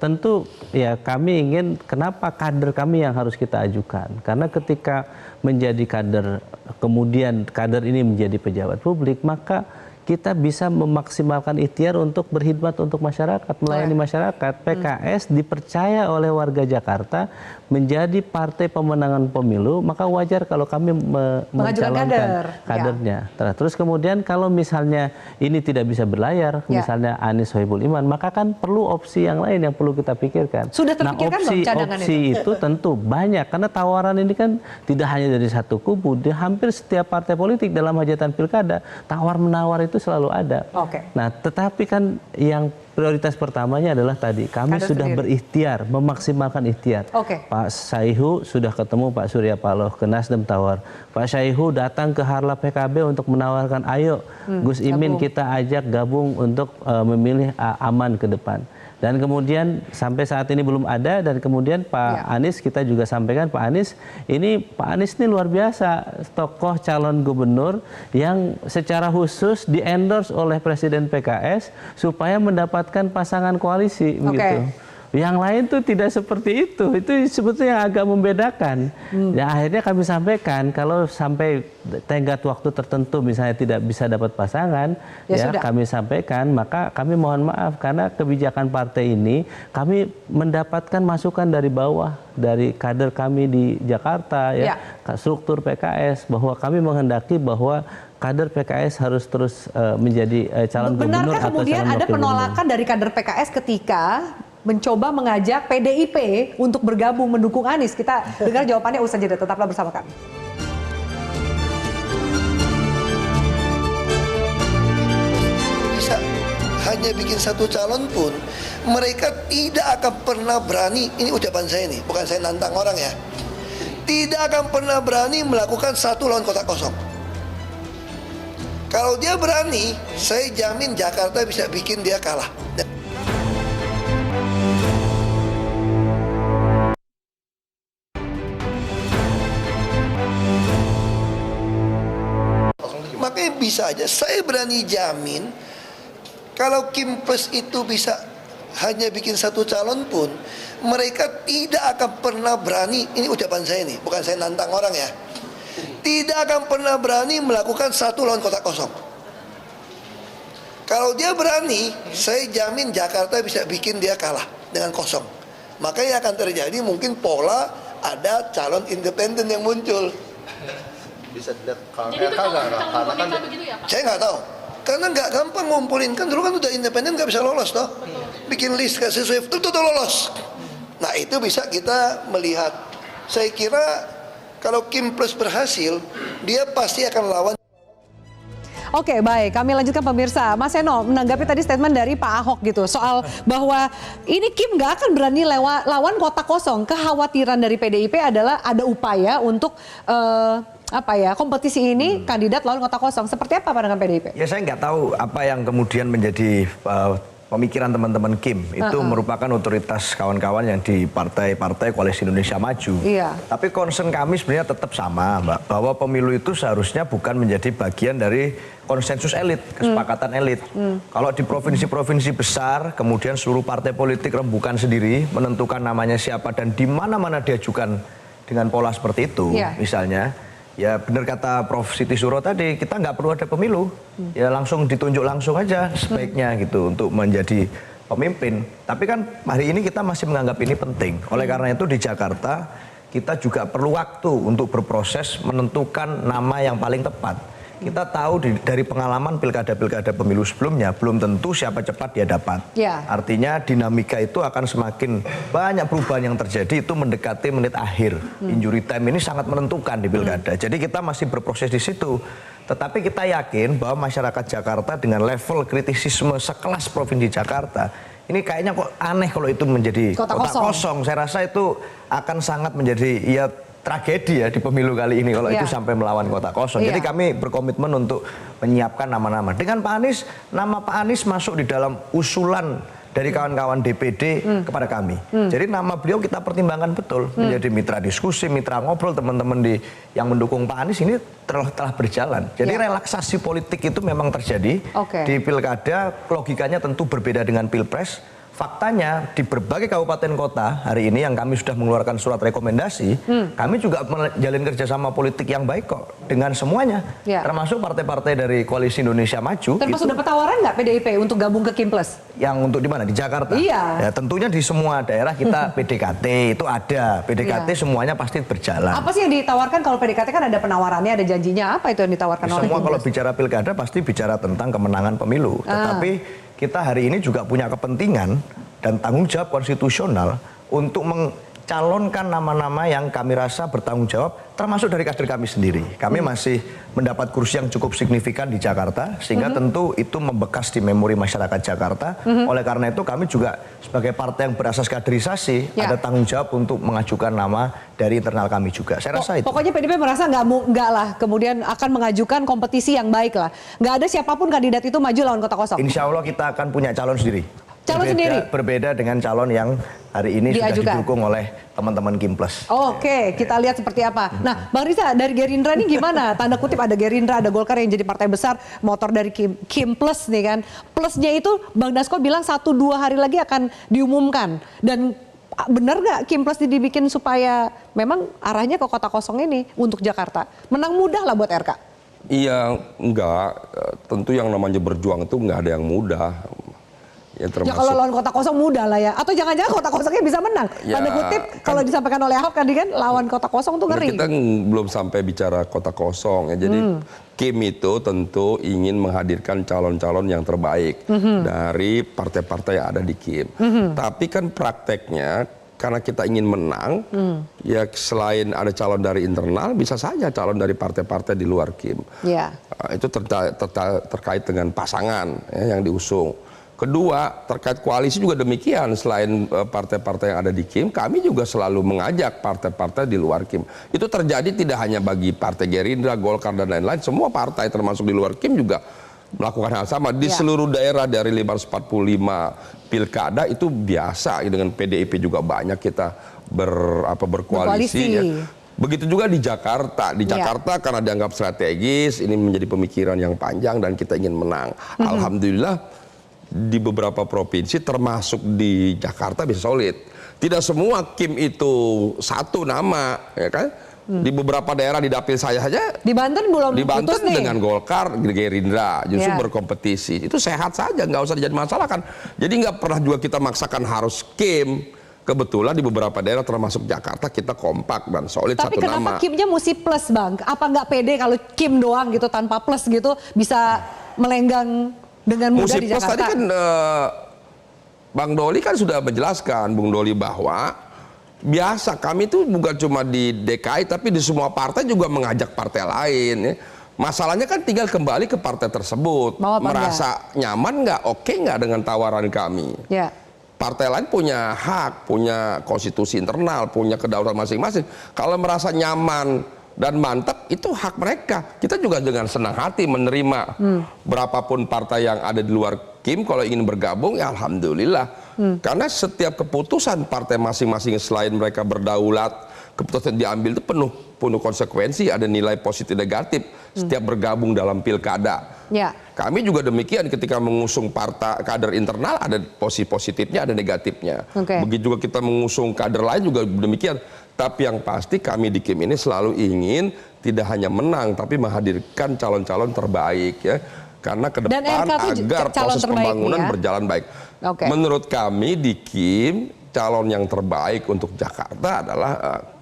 tentu ya kami ingin, kenapa kader kami yang harus kita ajukan? Karena ketika menjadi kader, kemudian kader ini menjadi pejabat publik, maka kita bisa memaksimalkan ikhtiar untuk berkhidmat untuk masyarakat, melayani masyarakat. PKS dipercaya oleh warga Jakarta menjadi partai pemenangan pemilu, maka wajar kalau kami mencalonkan kadernya. Terus kemudian kalau misalnya ini tidak bisa berlayar, misalnya Anies Sohibul Iman, maka kan perlu opsi yang lain yang perlu kita pikirkan. Sudah terpikirkan belum cadangan opsi itu tentu banyak, karena tawaran ini kan tidak hanya dari satu kubu, di hampir setiap partai politik dalam hajatan pilkada, tawar-menawar itu selalu ada. Nah, tetapi kan yang prioritas pertamanya adalah tadi kami sudah berikhtiar, memaksimalkan ikhtiar. Pak Saihu sudah ketemu Pak Surya Paloh ke Nasdem tawar. Pak Saihu datang ke Harla PKB untuk menawarkan, ayo Gus Imin kita ajak gabung untuk memilih aman ke depan. Dan kemudian sampai saat ini belum ada, dan kemudian Pak Anies kita juga sampaikan, Pak Anies ini luar biasa, tokoh calon gubernur yang secara khusus di-endorse oleh Presiden PKS supaya mendapatkan pasangan koalisi begitu. Yang lain tuh tidak seperti itu sebetulnya yang agak membedakan. Ya akhirnya kami sampaikan kalau sampai tenggat waktu tertentu misalnya tidak bisa dapat pasangan, kami sampaikan, maka kami mohon maaf karena kebijakan partai ini kami mendapatkan masukan dari bawah, dari kader kami di Jakarta, struktur PKS, bahwa kami menghendaki bahwa kader PKS harus terus menjadi calon gubernur atau calon wakil gubernur. Kemudian ada penolakan dari kader PKS ketika mencoba mengajak PDIP untuk bergabung mendukung Anies? Kita dengar jawabannya usai jeda, tetaplah bersama kami. Bisa hanya bikin satu calon pun, mereka tidak akan pernah berani, ini ucapan saya nih, bukan saya nantang orang ya, tidak akan pernah berani melakukan satu lawan kotak kosong. Kalau dia berani, saya jamin Jakarta bisa bikin dia kalah. Makanya bisa aja, saya berani jamin kalau Kim Plus itu bisa hanya bikin satu calon pun, mereka tidak akan pernah berani, ini ucapan saya nih, bukan saya nantang orang ya, tidak akan pernah berani melakukan satu lawan kotak kosong. Kalau dia berani, saya jamin Jakarta bisa bikin dia kalah dengan kosong. Makanya akan terjadi mungkin pola ada calon independen yang muncul. Bisa dilihat karena kan saya nggak tahu, karena nggak gampang ngumpulin, kan dulu kan udah independen nggak bisa lolos toh. bikin list gak sesuai, tentu lolos. Nah itu bisa kita melihat. Saya kira kalau Kim Plus berhasil, dia pasti akan lawan. Oke, baik. Kami lanjutkan pemirsa. Mas Seno menanggapi tadi statement dari Pak Ahok gitu soal bahwa ini Kim nggak akan berani lawan kota kosong. Kekhawatiran dari PDIP adalah ada upaya untuk kompetisi ini kandidat lawan kota kosong. Seperti apa pandangan PDIP? Ya saya nggak tahu apa yang kemudian menjadi pemikiran teman-teman Kim. Itu merupakan otoritas kawan-kawan yang di partai-partai Koalisi Indonesia Maju. Iya. Tapi concern kami sebenarnya tetap sama, Mbak. Bahwa pemilu itu seharusnya bukan menjadi bagian dari konsensus elit, kesepakatan elit. Kalau di provinsi-provinsi besar, kemudian seluruh partai politik rembukan sendiri, menentukan namanya siapa dan di mana-mana diajukan dengan pola seperti itu, misalnya. Ya benar kata Prof. Siti Suro tadi, kita nggak perlu ada pemilu, ya langsung ditunjuk langsung aja sebaiknya gitu untuk menjadi pemimpin. Tapi kan hari ini kita masih menganggap ini penting. Oleh karena itu di Jakarta kita juga perlu waktu untuk berproses menentukan nama yang paling tepat. Kita tahu dari pengalaman pilkada-pilkada pemilu sebelumnya, belum tentu siapa cepat dia dapat. Artinya dinamika itu akan semakin banyak perubahan yang terjadi, itu mendekati menit akhir. Injury time ini sangat menentukan di pilkada. Jadi kita masih berproses di situ. Tetapi kita yakin bahwa masyarakat Jakarta dengan level kritisisme sekelas Provinsi Jakarta, ini kayaknya kok aneh kalau itu menjadi kota kosong. Saya rasa itu akan sangat menjadi tragedi ya di pemilu kali ini kalau itu sampai melawan kota kosong. Jadi kami berkomitmen untuk menyiapkan nama-nama. Dengan Pak Anies, nama Pak Anies masuk di dalam usulan dari kawan-kawan DPD kepada kami. Jadi nama beliau kita pertimbangkan betul menjadi mitra diskusi, mitra ngobrol teman-teman yang mendukung Pak Anies ini telah berjalan. Jadi relaksasi politik itu memang terjadi di pilkada. Logikanya tentu berbeda dengan pilpres. Faktanya di berbagai kabupaten kota hari ini yang kami sudah mengeluarkan surat rekomendasi, kami juga menjalin kerjasama politik yang baik kok dengan semuanya, termasuk partai-partai dari Koalisi Indonesia Maju. Termasuk dapat tawaran nggak PDIP untuk gabung ke Kim Plus? Yang untuk di mana? Di Jakarta? Iya. Ya tentunya di semua daerah kita PDKT itu ada, PDKT semuanya pasti berjalan. Apa sih yang ditawarkan kalau PDKT kan ada penawarannya, ada janjinya, apa itu yang ditawarkan oleh Kim Plus? Semua kalau bicara pilkada pasti bicara tentang kemenangan pemilu, tetapi kita hari ini juga punya kepentingan dan tanggung jawab konstitusional untuk mencalonkan nama-nama yang kami rasa bertanggung jawab, termasuk dari kader kami sendiri. Kami masih mendapat kursi yang cukup signifikan di Jakarta, sehingga tentu itu membekas di memori masyarakat Jakarta. Oleh karena itu kami juga sebagai partai yang berasas kaderisasi, ada tanggung jawab untuk mengajukan nama dari internal kami juga. Saya rasa itu. Pokoknya PDIP merasa nggak lah, kemudian akan mengajukan kompetisi yang baik lah. Nggak ada siapapun kandidat itu maju lawan kota kosong. Insya Allah kita akan punya calon sendiri. Berbeda dengan calon yang hari ini sudah didukung oleh teman-teman Kim Plus. Oke, kita lihat seperti apa. Nah, Bang Riza, dari Gerindra ini gimana? Tanda kutip ada Gerindra, ada Golkar yang jadi partai besar, motor dari Kim Plus nih kan. Plusnya itu Bang Dasko bilang 1-2 hari lagi akan diumumkan. Dan benar nggak Kim Plus dibikin supaya memang arahnya ke kota kosong ini untuk Jakarta? Menang mudah lah buat RK. Iya, enggak. Tentu yang namanya berjuang itu nggak ada yang mudah. Ya, kalau lawan kota kosong mudah lah ya. Atau jangan-jangan kota kosongnya bisa menang. Tanda kutip kalau disampaikan oleh Ahok tadi kan lawan kota kosong tuh ngeri. Kita belum sampai bicara kota kosong ya. Jadi Kim itu tentu ingin menghadirkan calon-calon yang terbaik dari partai-partai yang ada di Kim. Tapi kan prakteknya karena kita ingin menang, ya selain ada calon dari internal, bisa saja calon dari partai-partai di luar Kim. Itu terkait dengan pasangan yang diusung. Kedua, terkait koalisi juga demikian. Selain partai-partai yang ada di Kim, kami juga selalu mengajak partai-partai di luar Kim. Itu terjadi tidak hanya bagi partai Gerindra, Golkar, dan lain-lain. Semua partai termasuk di luar Kim juga melakukan hal sama. Di seluruh daerah dari 545 pilkada itu biasa. Dengan PDIP juga banyak kita berkoalisi. Ya. Begitu juga di Jakarta. Di Jakarta karena dianggap strategis, ini menjadi pemikiran yang panjang dan kita ingin menang. Alhamdulillah, di beberapa provinsi termasuk di Jakarta bisa solid. Tidak semua Kim itu satu nama, ya kan? Di beberapa daerah di dapil saya saja. Di Banten belum di Banten putus nih. Dengan Golkar, Gerindra justru berkompetisi. Itu sehat saja, nggak usah jadi masalah kan. Jadi nggak pernah juga kita maksakan harus Kim. Kebetulan di beberapa daerah termasuk Jakarta kita kompak dan solid satu nama. Tapi kenapa Kimnya mesti plus, Bang? Apa nggak pede kalau Kim doang gitu tanpa plus gitu bisa melenggang dengan mudah di Jakarta? Tadi kan Bang Doli kan sudah menjelaskan, Bung Doli, bahwa biasa kami itu bukan cuma di DKI tapi di semua partai juga mengajak partai lain ya. Masalahnya kan tinggal kembali ke partai tersebut, merasa nyaman nggak, oke nggak dengan tawaran kami. Ya. Partai lain punya hak, punya konstitusi internal, punya kedaulatan masing-masing. Kalau merasa nyaman dan mantap, itu hak mereka. Kita juga dengan senang hati menerima berapapun partai yang ada di luar KIM, kalau ingin bergabung, ya alhamdulillah. Karena setiap keputusan partai masing-masing selain mereka berdaulat, keputusan diambil itu penuh konsekuensi, ada nilai positif negatif setiap bergabung dalam pilkada. Ya. Kami juga demikian ketika mengusung partai kader internal, ada positifnya, ada negatifnya. Begitu juga kita mengusung kader lain juga demikian. Tapi yang pasti kami di KIM ini selalu ingin tidak hanya menang, tapi menghadirkan calon-calon terbaik ya. Karena ke depan agar proses pembangunan berjalan baik. Menurut kami di KIM, calon yang terbaik untuk Jakarta adalah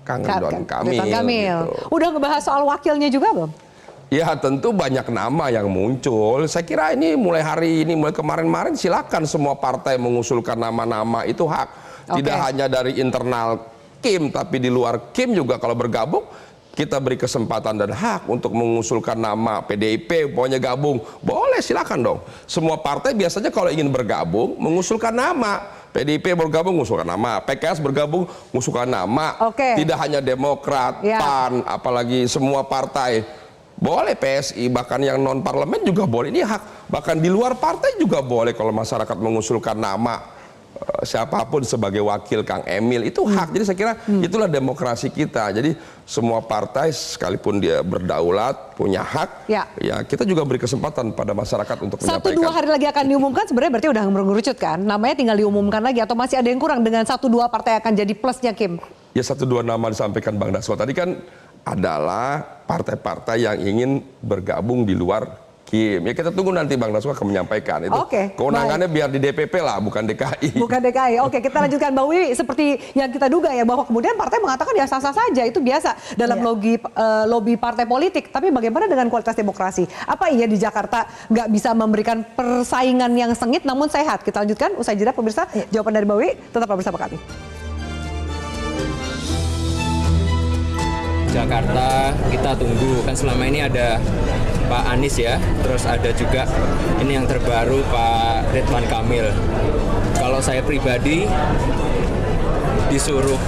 Kang Ridwan Kamil. Gitu. Udah ngebahas soal wakilnya juga belum? Ya tentu banyak nama yang muncul. Saya kira ini mulai hari ini, mulai kemarin-kemarin silakan semua partai mengusulkan nama-nama, itu hak. Tidak hanya dari internal KIM, tapi di luar KIM juga kalau bergabung, kita beri kesempatan dan hak untuk mengusulkan nama. PDIP pokoknya gabung, boleh silakan dong. Semua partai biasanya kalau ingin bergabung mengusulkan nama. PDIP bergabung mengusulkan nama, PKS bergabung mengusulkan nama. Tidak hanya Demokrat, PAN, apalagi semua partai. Boleh PSI, bahkan yang non parlemen juga boleh. Ini hak. Bahkan di luar partai juga boleh kalau masyarakat mengusulkan nama siapapun sebagai wakil Kang Emil, itu hak. Jadi saya kira itulah demokrasi kita. Jadi semua partai sekalipun dia berdaulat punya hak, ya kita juga beri kesempatan pada masyarakat untuk menyampaikan. 1-2 hari lagi akan diumumkan, sebenarnya berarti udah mengerucut kan? Namanya tinggal diumumkan lagi atau masih ada yang kurang dengan 1-2 partai akan jadi plusnya Kim? Ya 1-2 nama disampaikan Bang Dasko tadi kan adalah partai-partai yang ingin bergabung di luar KIM. Ya kita tunggu nanti Bang Dasko akan menyampaikan itu. Kewenangannya biar di DPP lah, bukan DKI. Bukan DKI. Oke, kita lanjutkan Mbak Wiwi. Seperti yang kita duga ya, bahwa kemudian partai mengatakan ya sah-sah saja, itu biasa dalam lobby partai politik. Tapi bagaimana dengan kualitas demokrasi? Apa iya di Jakarta nggak bisa memberikan persaingan yang sengit namun sehat? Kita lanjutkan usai jeda pemirsa. Jawaban dari Mbak Wiwi tetap bersama kami. Jakarta kita tunggu, kan selama ini ada Pak Anies ya, terus ada juga ini yang terbaru Pak Ridwan Kamil. Kalau saya pribadi disuruh,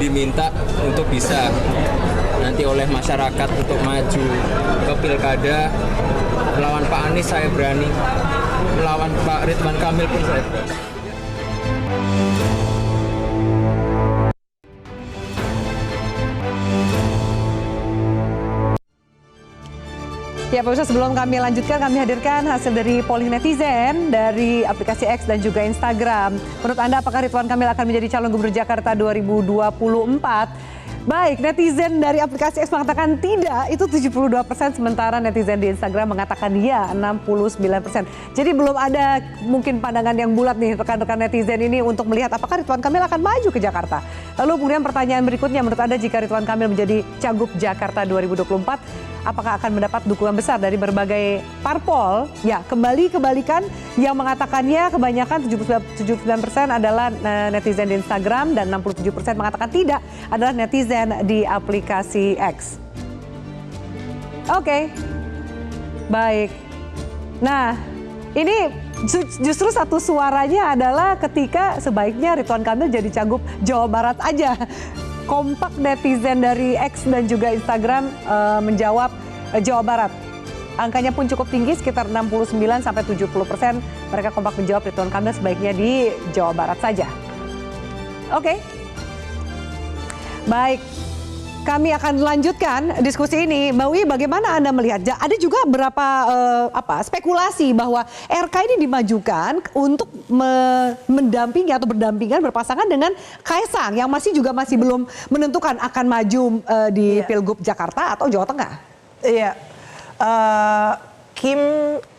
diminta untuk bisa nanti oleh masyarakat untuk maju ke pilkada, melawan Pak Anies saya berani, melawan Pak Ridwan Kamil pun saya berani. Ya pemirsa, sebelum kami lanjutkan, kami hadirkan hasil dari polling netizen dari aplikasi X dan juga Instagram. Menurut Anda apakah Ridwan Kamil akan menjadi calon gubernur Jakarta 2024? Baik, netizen dari aplikasi X mengatakan tidak, itu 72%, sementara netizen di Instagram mengatakan ya, 69%. Jadi belum ada mungkin pandangan yang bulat nih rekan-rekan netizen ini untuk melihat apakah Ridwan Kamil akan maju ke Jakarta. Lalu kemudian pertanyaan berikutnya, menurut Anda jika Ridwan Kamil menjadi Cagup Jakarta 2024, apakah akan mendapat dukungan besar dari berbagai parpol? Ya, kebalikan yang mengatakannya kebanyakan 79% adalah netizen di Instagram dan 67% mengatakan tidak adalah netizen di aplikasi X. Oke. Baik. Nah, ini justru satu suaranya adalah ketika sebaiknya Ridwan Kamil jadi Cagup Jawa Barat aja. Kompak netizen dari X dan juga Instagram menjawab Jawa Barat. Angkanya pun cukup tinggi, sekitar 69-70%. Mereka kompak menjawab Ridwan Kamil sebaiknya di Jawa Barat saja. Oke. Baik, kami akan lanjutkan diskusi ini. Mbak Wi, bagaimana Anda melihat? Ada juga beberapa spekulasi bahwa RK ini dimajukan untuk mendampingi atau berdampingan berpasangan dengan Kaisang yang masih belum menentukan akan maju di Pilgub Jakarta atau Jawa Tengah. Iya, Kim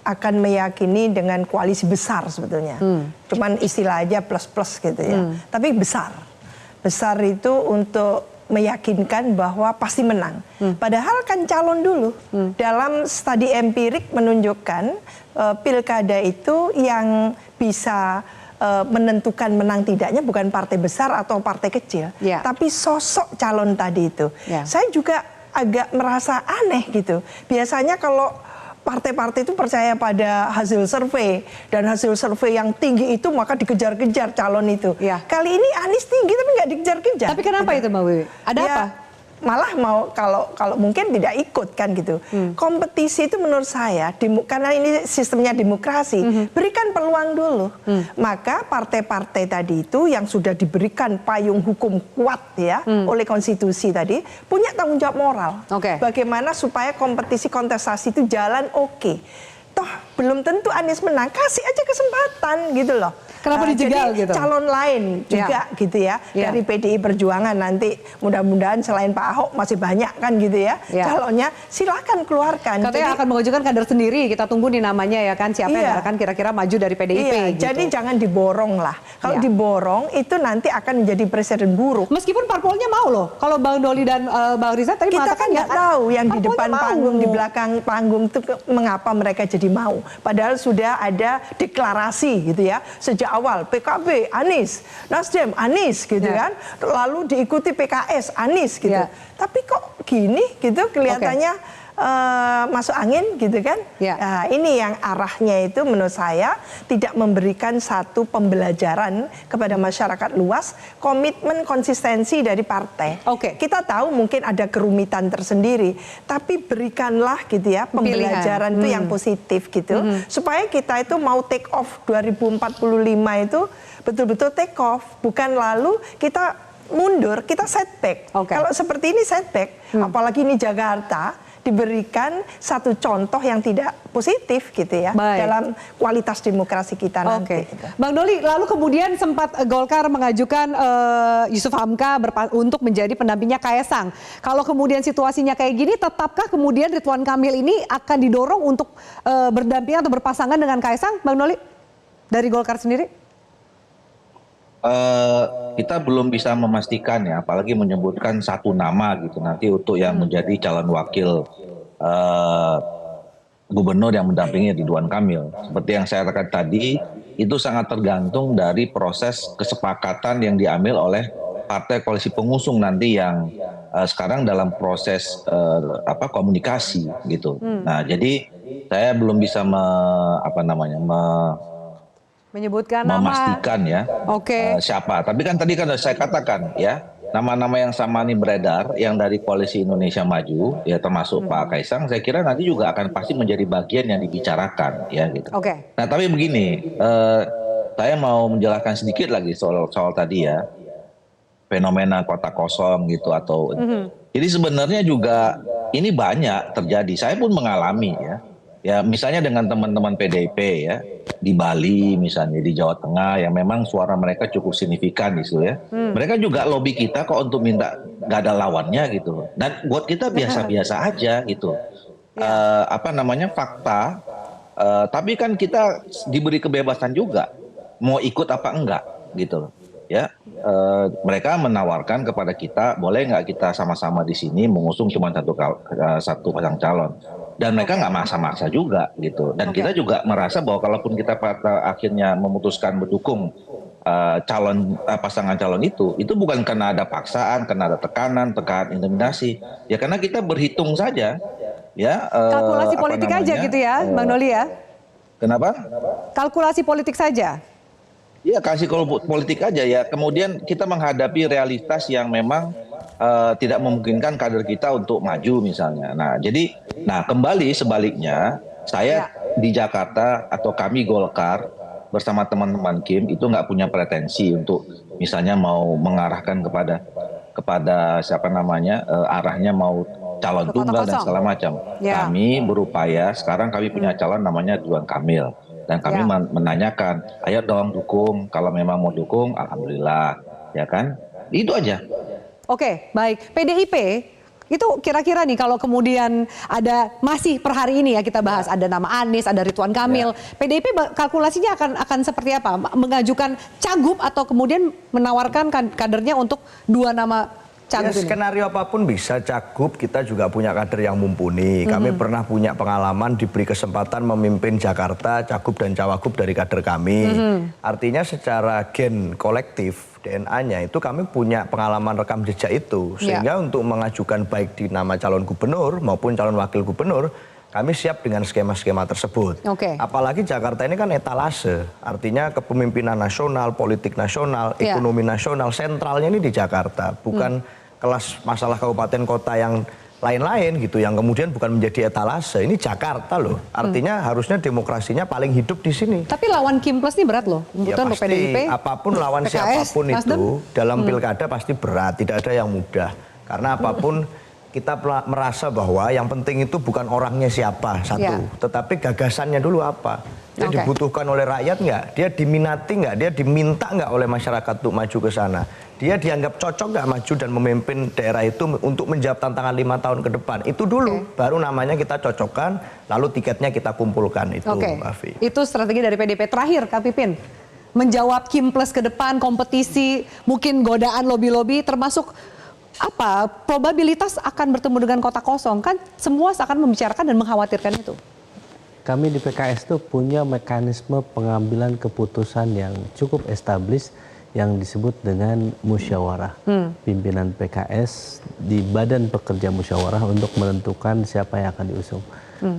akan meyakini dengan koalisi besar sebetulnya. Cuman istilah aja plus-plus gitu ya. Tapi besar. Besar itu untuk meyakinkan bahwa pasti menang. Padahal kan calon dulu. Dalam studi empirik menunjukkan pilkada itu yang bisa menentukan menang tidaknya bukan partai besar atau partai kecil, tapi sosok calon tadi itu. Saya juga agak merasa aneh gitu. Biasanya kalau partai-partai itu percaya pada hasil survei, dan hasil survei yang tinggi itu maka dikejar-kejar calon itu. Kali ini Anies tinggi tapi nggak dikejar-kejar. Tapi kenapa itu Mbak Wiwi? Ada apa? Malah mau kalau mungkin tidak ikut kan gitu. Kompetisi itu menurut saya karena ini sistemnya demokrasi, berikan peluang dulu. Maka partai-partai tadi itu yang sudah diberikan payung hukum kuat ya oleh konstitusi tadi punya tanggung jawab moral. Bagaimana supaya kompetisi kontestasi itu jalan oke. Toh belum tentu Anies menang, kasih aja kesempatan gitu loh. Kenapa dijegal jadi gitu? Calon lain juga gitu ya. Dari PDI Perjuangan nanti mudah-mudahan selain Pak Ahok masih banyak kan gitu ya. Calonnya silakan keluarkan. Katanya akan mengajukan kader sendiri, kita tunggu nih namanya ya kan, siapa yang akan kira-kira maju dari PDIP gitu. Jadi jangan diborong lah. Kalau diborong itu nanti akan menjadi presiden buruk. Meskipun parpolnya mau loh. Kalau Bang Doli dan Bang Riza tadi kita mengatakan kan nggak tahu yang di depan panggung, di belakang panggung itu mengapa mereka jadi mau. Padahal sudah ada deklarasi gitu ya. Sejak awal PKB Anies, Nasdem Anies gitu kan, lalu diikuti PKS Anies gitu. Tapi kok gini gitu kelihatannya masuk angin gitu kan. Nah, ini yang arahnya itu menurut saya tidak memberikan satu pembelajaran kepada masyarakat luas, komitmen konsistensi dari partai. Kita tahu mungkin ada kerumitan tersendiri, tapi berikanlah gitu ya pembelajaran itu yang positif gitu, supaya kita itu mau take off 2045 itu betul-betul take off, bukan lalu kita mundur, kita setback. Kalau seperti ini setback, apalagi ini Jakarta, diberikan satu contoh yang tidak positif gitu ya dalam kualitas demokrasi kita nanti. Bang Doli, lalu kemudian sempat Golkar mengajukan Yusuf Hamka untuk menjadi pendampingnya Kaesang. Kalau kemudian situasinya kayak gini, tetapkah kemudian Ridwan Kamil ini akan didorong untuk berdampingan atau berpasangan dengan Kaesang, Bang Doli? Dari Golkar sendiri? Kita belum bisa memastikan ya, apalagi menyebutkan satu nama gitu nanti untuk yang menjadi calon wakil gubernur yang mendampingi Ridwan Kamil. Seperti yang saya katakan tadi, itu sangat tergantung dari proses kesepakatan yang diambil oleh partai koalisi pengusung nanti yang sekarang dalam proses komunikasi gitu. Nah, jadi saya belum bisa menyebutkan memastikan nama. Siapa. Tapi kan tadi kan saya katakan ya, nama-nama yang sama ini beredar yang dari Koalisi Indonesia Maju ya, termasuk Pak Kaesang, saya kira nanti juga akan pasti menjadi bagian yang dibicarakan ya gitu. Nah, tapi begini, saya mau menjelaskan sedikit lagi soal tadi ya, fenomena kota kosong gitu atau jadi sebenarnya juga ini banyak terjadi. Saya pun mengalami ya. Ya misalnya dengan teman-teman PDIP ya, di Bali misalnya, di Jawa Tengah yang memang suara mereka cukup signifikan gitu ya. Mereka juga lobby kita kok untuk minta gak ada lawannya gitu. Dan buat kita biasa-biasa aja gitu. Fakta. Tapi kan kita diberi kebebasan juga mau ikut apa enggak gitu. Ya, mereka menawarkan kepada kita, boleh nggak kita sama-sama di sini mengusung cuma satu pasang calon. Dan mereka nggak maksa-maksa juga gitu. Dan kita juga merasa bahwa kalaupun kita pada akhirnya memutuskan mendukung pasangan calon itu bukan karena ada paksaan, karena ada tekanan intimidasi. Ya karena kita berhitung saja. Ya. Kalkulasi politik aja gitu ya, Bang Doli ya. Kenapa? Kalkulasi politik saja. Iya, kasih politik aja ya. Kemudian kita menghadapi realitas yang memang tidak memungkinkan kader kita untuk maju misalnya. Nah, kembali sebaliknya, saya di Jakarta atau kami Golkar bersama teman-teman Kim itu nggak punya pretensi untuk misalnya mau mengarahkan kepada siapa namanya arahnya mau calon tunggal dan segala macam. Kami berupaya, sekarang kami punya calon namanya Ridwan Kamil. Dan kami menanyakan, ayo dong dukung, kalau memang mau dukung, alhamdulillah, ya kan? Itu aja. Oke, baik. PDIP, itu kira-kira nih kalau kemudian ada, masih per hari ini ya kita bahas, ada nama Anies, ada Ridwan Kamil. PDIP kalkulasinya akan seperti apa? Mengajukan cagup atau kemudian menawarkan kadernya untuk dua nama Cagup ini? Skenario apapun bisa. Cagup kita juga punya kader yang mumpuni. Kami pernah punya pengalaman diberi kesempatan memimpin Jakarta, cagup dan cawagup dari kader kami. Artinya secara gen kolektif, DNA-nya itu kami punya pengalaman rekam jejak itu. Sehingga untuk mengajukan baik di nama calon gubernur maupun calon wakil gubernur, kami siap dengan skema-skema tersebut. Apalagi Jakarta ini kan etalase, artinya kepemimpinan nasional, politik nasional, ekonomi nasional, sentralnya ini di Jakarta, bukan kelas masalah kabupaten kota yang lain-lain gitu, yang kemudian bukan menjadi etalase. Ini Jakarta loh, artinya harusnya demokrasinya paling hidup di sini. Tapi lawan Kim Plus ini berat loh, Ya untuk pasti, PDIP, apapun lawan PKS, siapapun Nasdem. itu, dalam pilkada pasti berat, tidak ada yang mudah. Karena apapun kita merasa bahwa yang penting itu bukan orangnya siapa satu, tetapi gagasannya dulu apa. Dia dibutuhkan oleh rakyat nggak? Dia diminati nggak? Dia diminta nggak oleh masyarakat untuk maju ke sana? Dia dianggap cocok nggak maju dan memimpin daerah itu untuk menjawab tantangan 5 tahun ke depan? Itu dulu, baru namanya kita cocokkan, lalu tiketnya kita kumpulkan itu, Mbak Afi. Itu strategi dari PDIP. Terakhir, Kak Pipin, menjawab Kim Plus ke depan, kompetisi, mungkin godaan lobby-lobby, termasuk apa probabilitas akan bertemu dengan kota kosong, kan semua akan membicarakan dan mengkhawatirkan itu. Kami di PKS itu punya mekanisme pengambilan keputusan yang cukup established yang disebut dengan musyawarah. Pimpinan PKS di badan pekerja musyawarah untuk menentukan siapa yang akan diusung.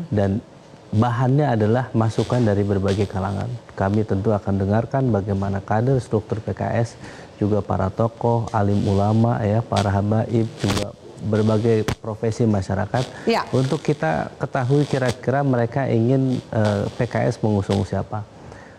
Dan bahannya adalah masukan dari berbagai kalangan. Kami tentu akan dengarkan bagaimana kader struktur PKS, juga para tokoh, alim ulama, ya, para habaib, juga berbagai profesi masyarakat, untuk kita ketahui kira-kira mereka ingin PKS mengusung siapa.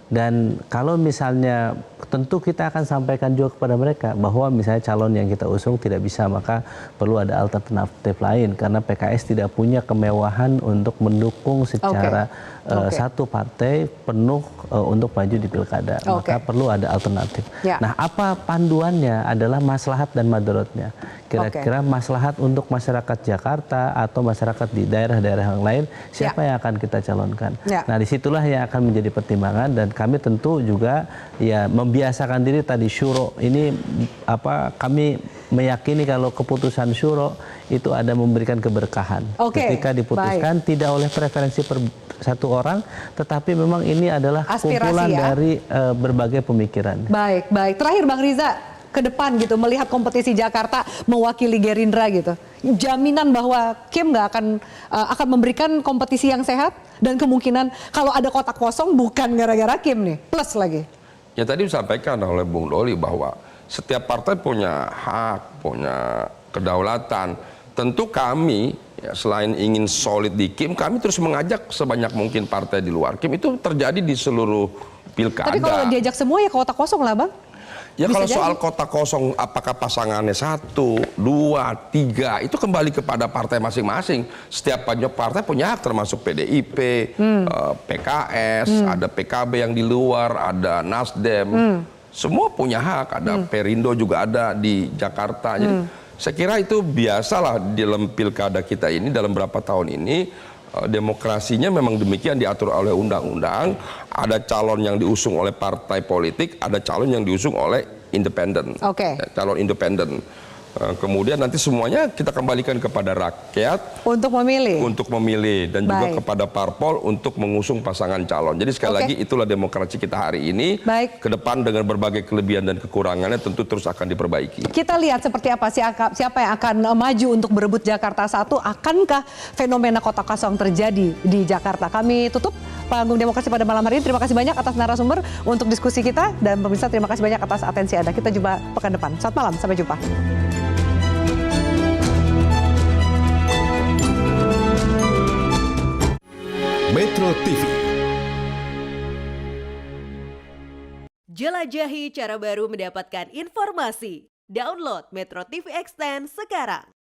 Dan kalau misalnya tentu kita akan sampaikan juga kepada mereka bahwa misalnya calon yang kita usung tidak bisa, maka perlu ada alternatif lain, karena PKS tidak punya kemewahan untuk mendukung secara satu partai penuh untuk maju di pilkada, maka perlu ada alternatif. Nah, apa panduannya adalah maslahat dan madaratnya. Kira-kira maslahat untuk masyarakat Jakarta atau masyarakat di daerah-daerah yang lain, siapa yang akan kita calonkan. Nah, disitulah yang akan menjadi pertimbangan, dan kami tentu juga ya membiasakan diri tadi syuro ini, apa, kami meyakini kalau keputusan syuro itu ada memberikan keberkahan. Ketika diputuskan tidak oleh preferensi satu orang, tetapi memang ini adalah kumpulan dari berbagai pemikiran. Baik. Terakhir Bang Riza, ke depan gitu, melihat kompetisi Jakarta mewakili Gerindra gitu, jaminan bahwa Kim nggak akan memberikan kompetisi yang sehat, dan kemungkinan kalau ada kotak kosong bukan gara-gara Kim nih, plus lagi. Ya tadi disampaikan oleh Bung Doli bahwa setiap partai punya hak, punya kedaulatan. Tentu kami ya, selain ingin solid di Kim, kami terus mengajak sebanyak mungkin partai di luar Kim. Itu terjadi di seluruh pilkada. Tapi kalau diajak semua ya kotak kosong lah, Bang. Ya Bisa kalau jadi. soal kota kosong, apakah pasangannya 1, 2, 3, itu kembali kepada partai masing-masing. Setiap partai punya hak, termasuk PDIP, PKS, ada PKB yang di luar, ada Nasdem. Semua punya hak, ada Perindo juga ada di Jakarta. Jadi saya kira itu biasalah dalam pilkada kita ini, dalam berapa tahun ini. Demokrasinya memang demikian, diatur oleh undang-undang. Ada calon yang diusung oleh partai politik, ada calon yang diusung oleh independen, calon independen. Kemudian nanti semuanya kita kembalikan kepada rakyat untuk memilih, dan juga kepada parpol untuk mengusung pasangan calon. Jadi sekali lagi itulah demokrasi kita hari ini. Ke depan dengan berbagai kelebihan dan kekurangannya tentu terus akan diperbaiki. Kita lihat seperti apa siapa yang akan maju untuk berebut Jakarta 1. Akankah fenomena kotak kosong terjadi di Jakarta? Kami tutup panggung demokrasi pada malam hari ini. Terima kasih banyak atas narasumber untuk diskusi kita, dan pemirsa terima kasih banyak atas atensi Anda. Kita jumpa pekan depan. Selamat malam, sampai jumpa. Metro TV. Jelajahi cara baru mendapatkan informasi. Download Metro TV Extend sekarang.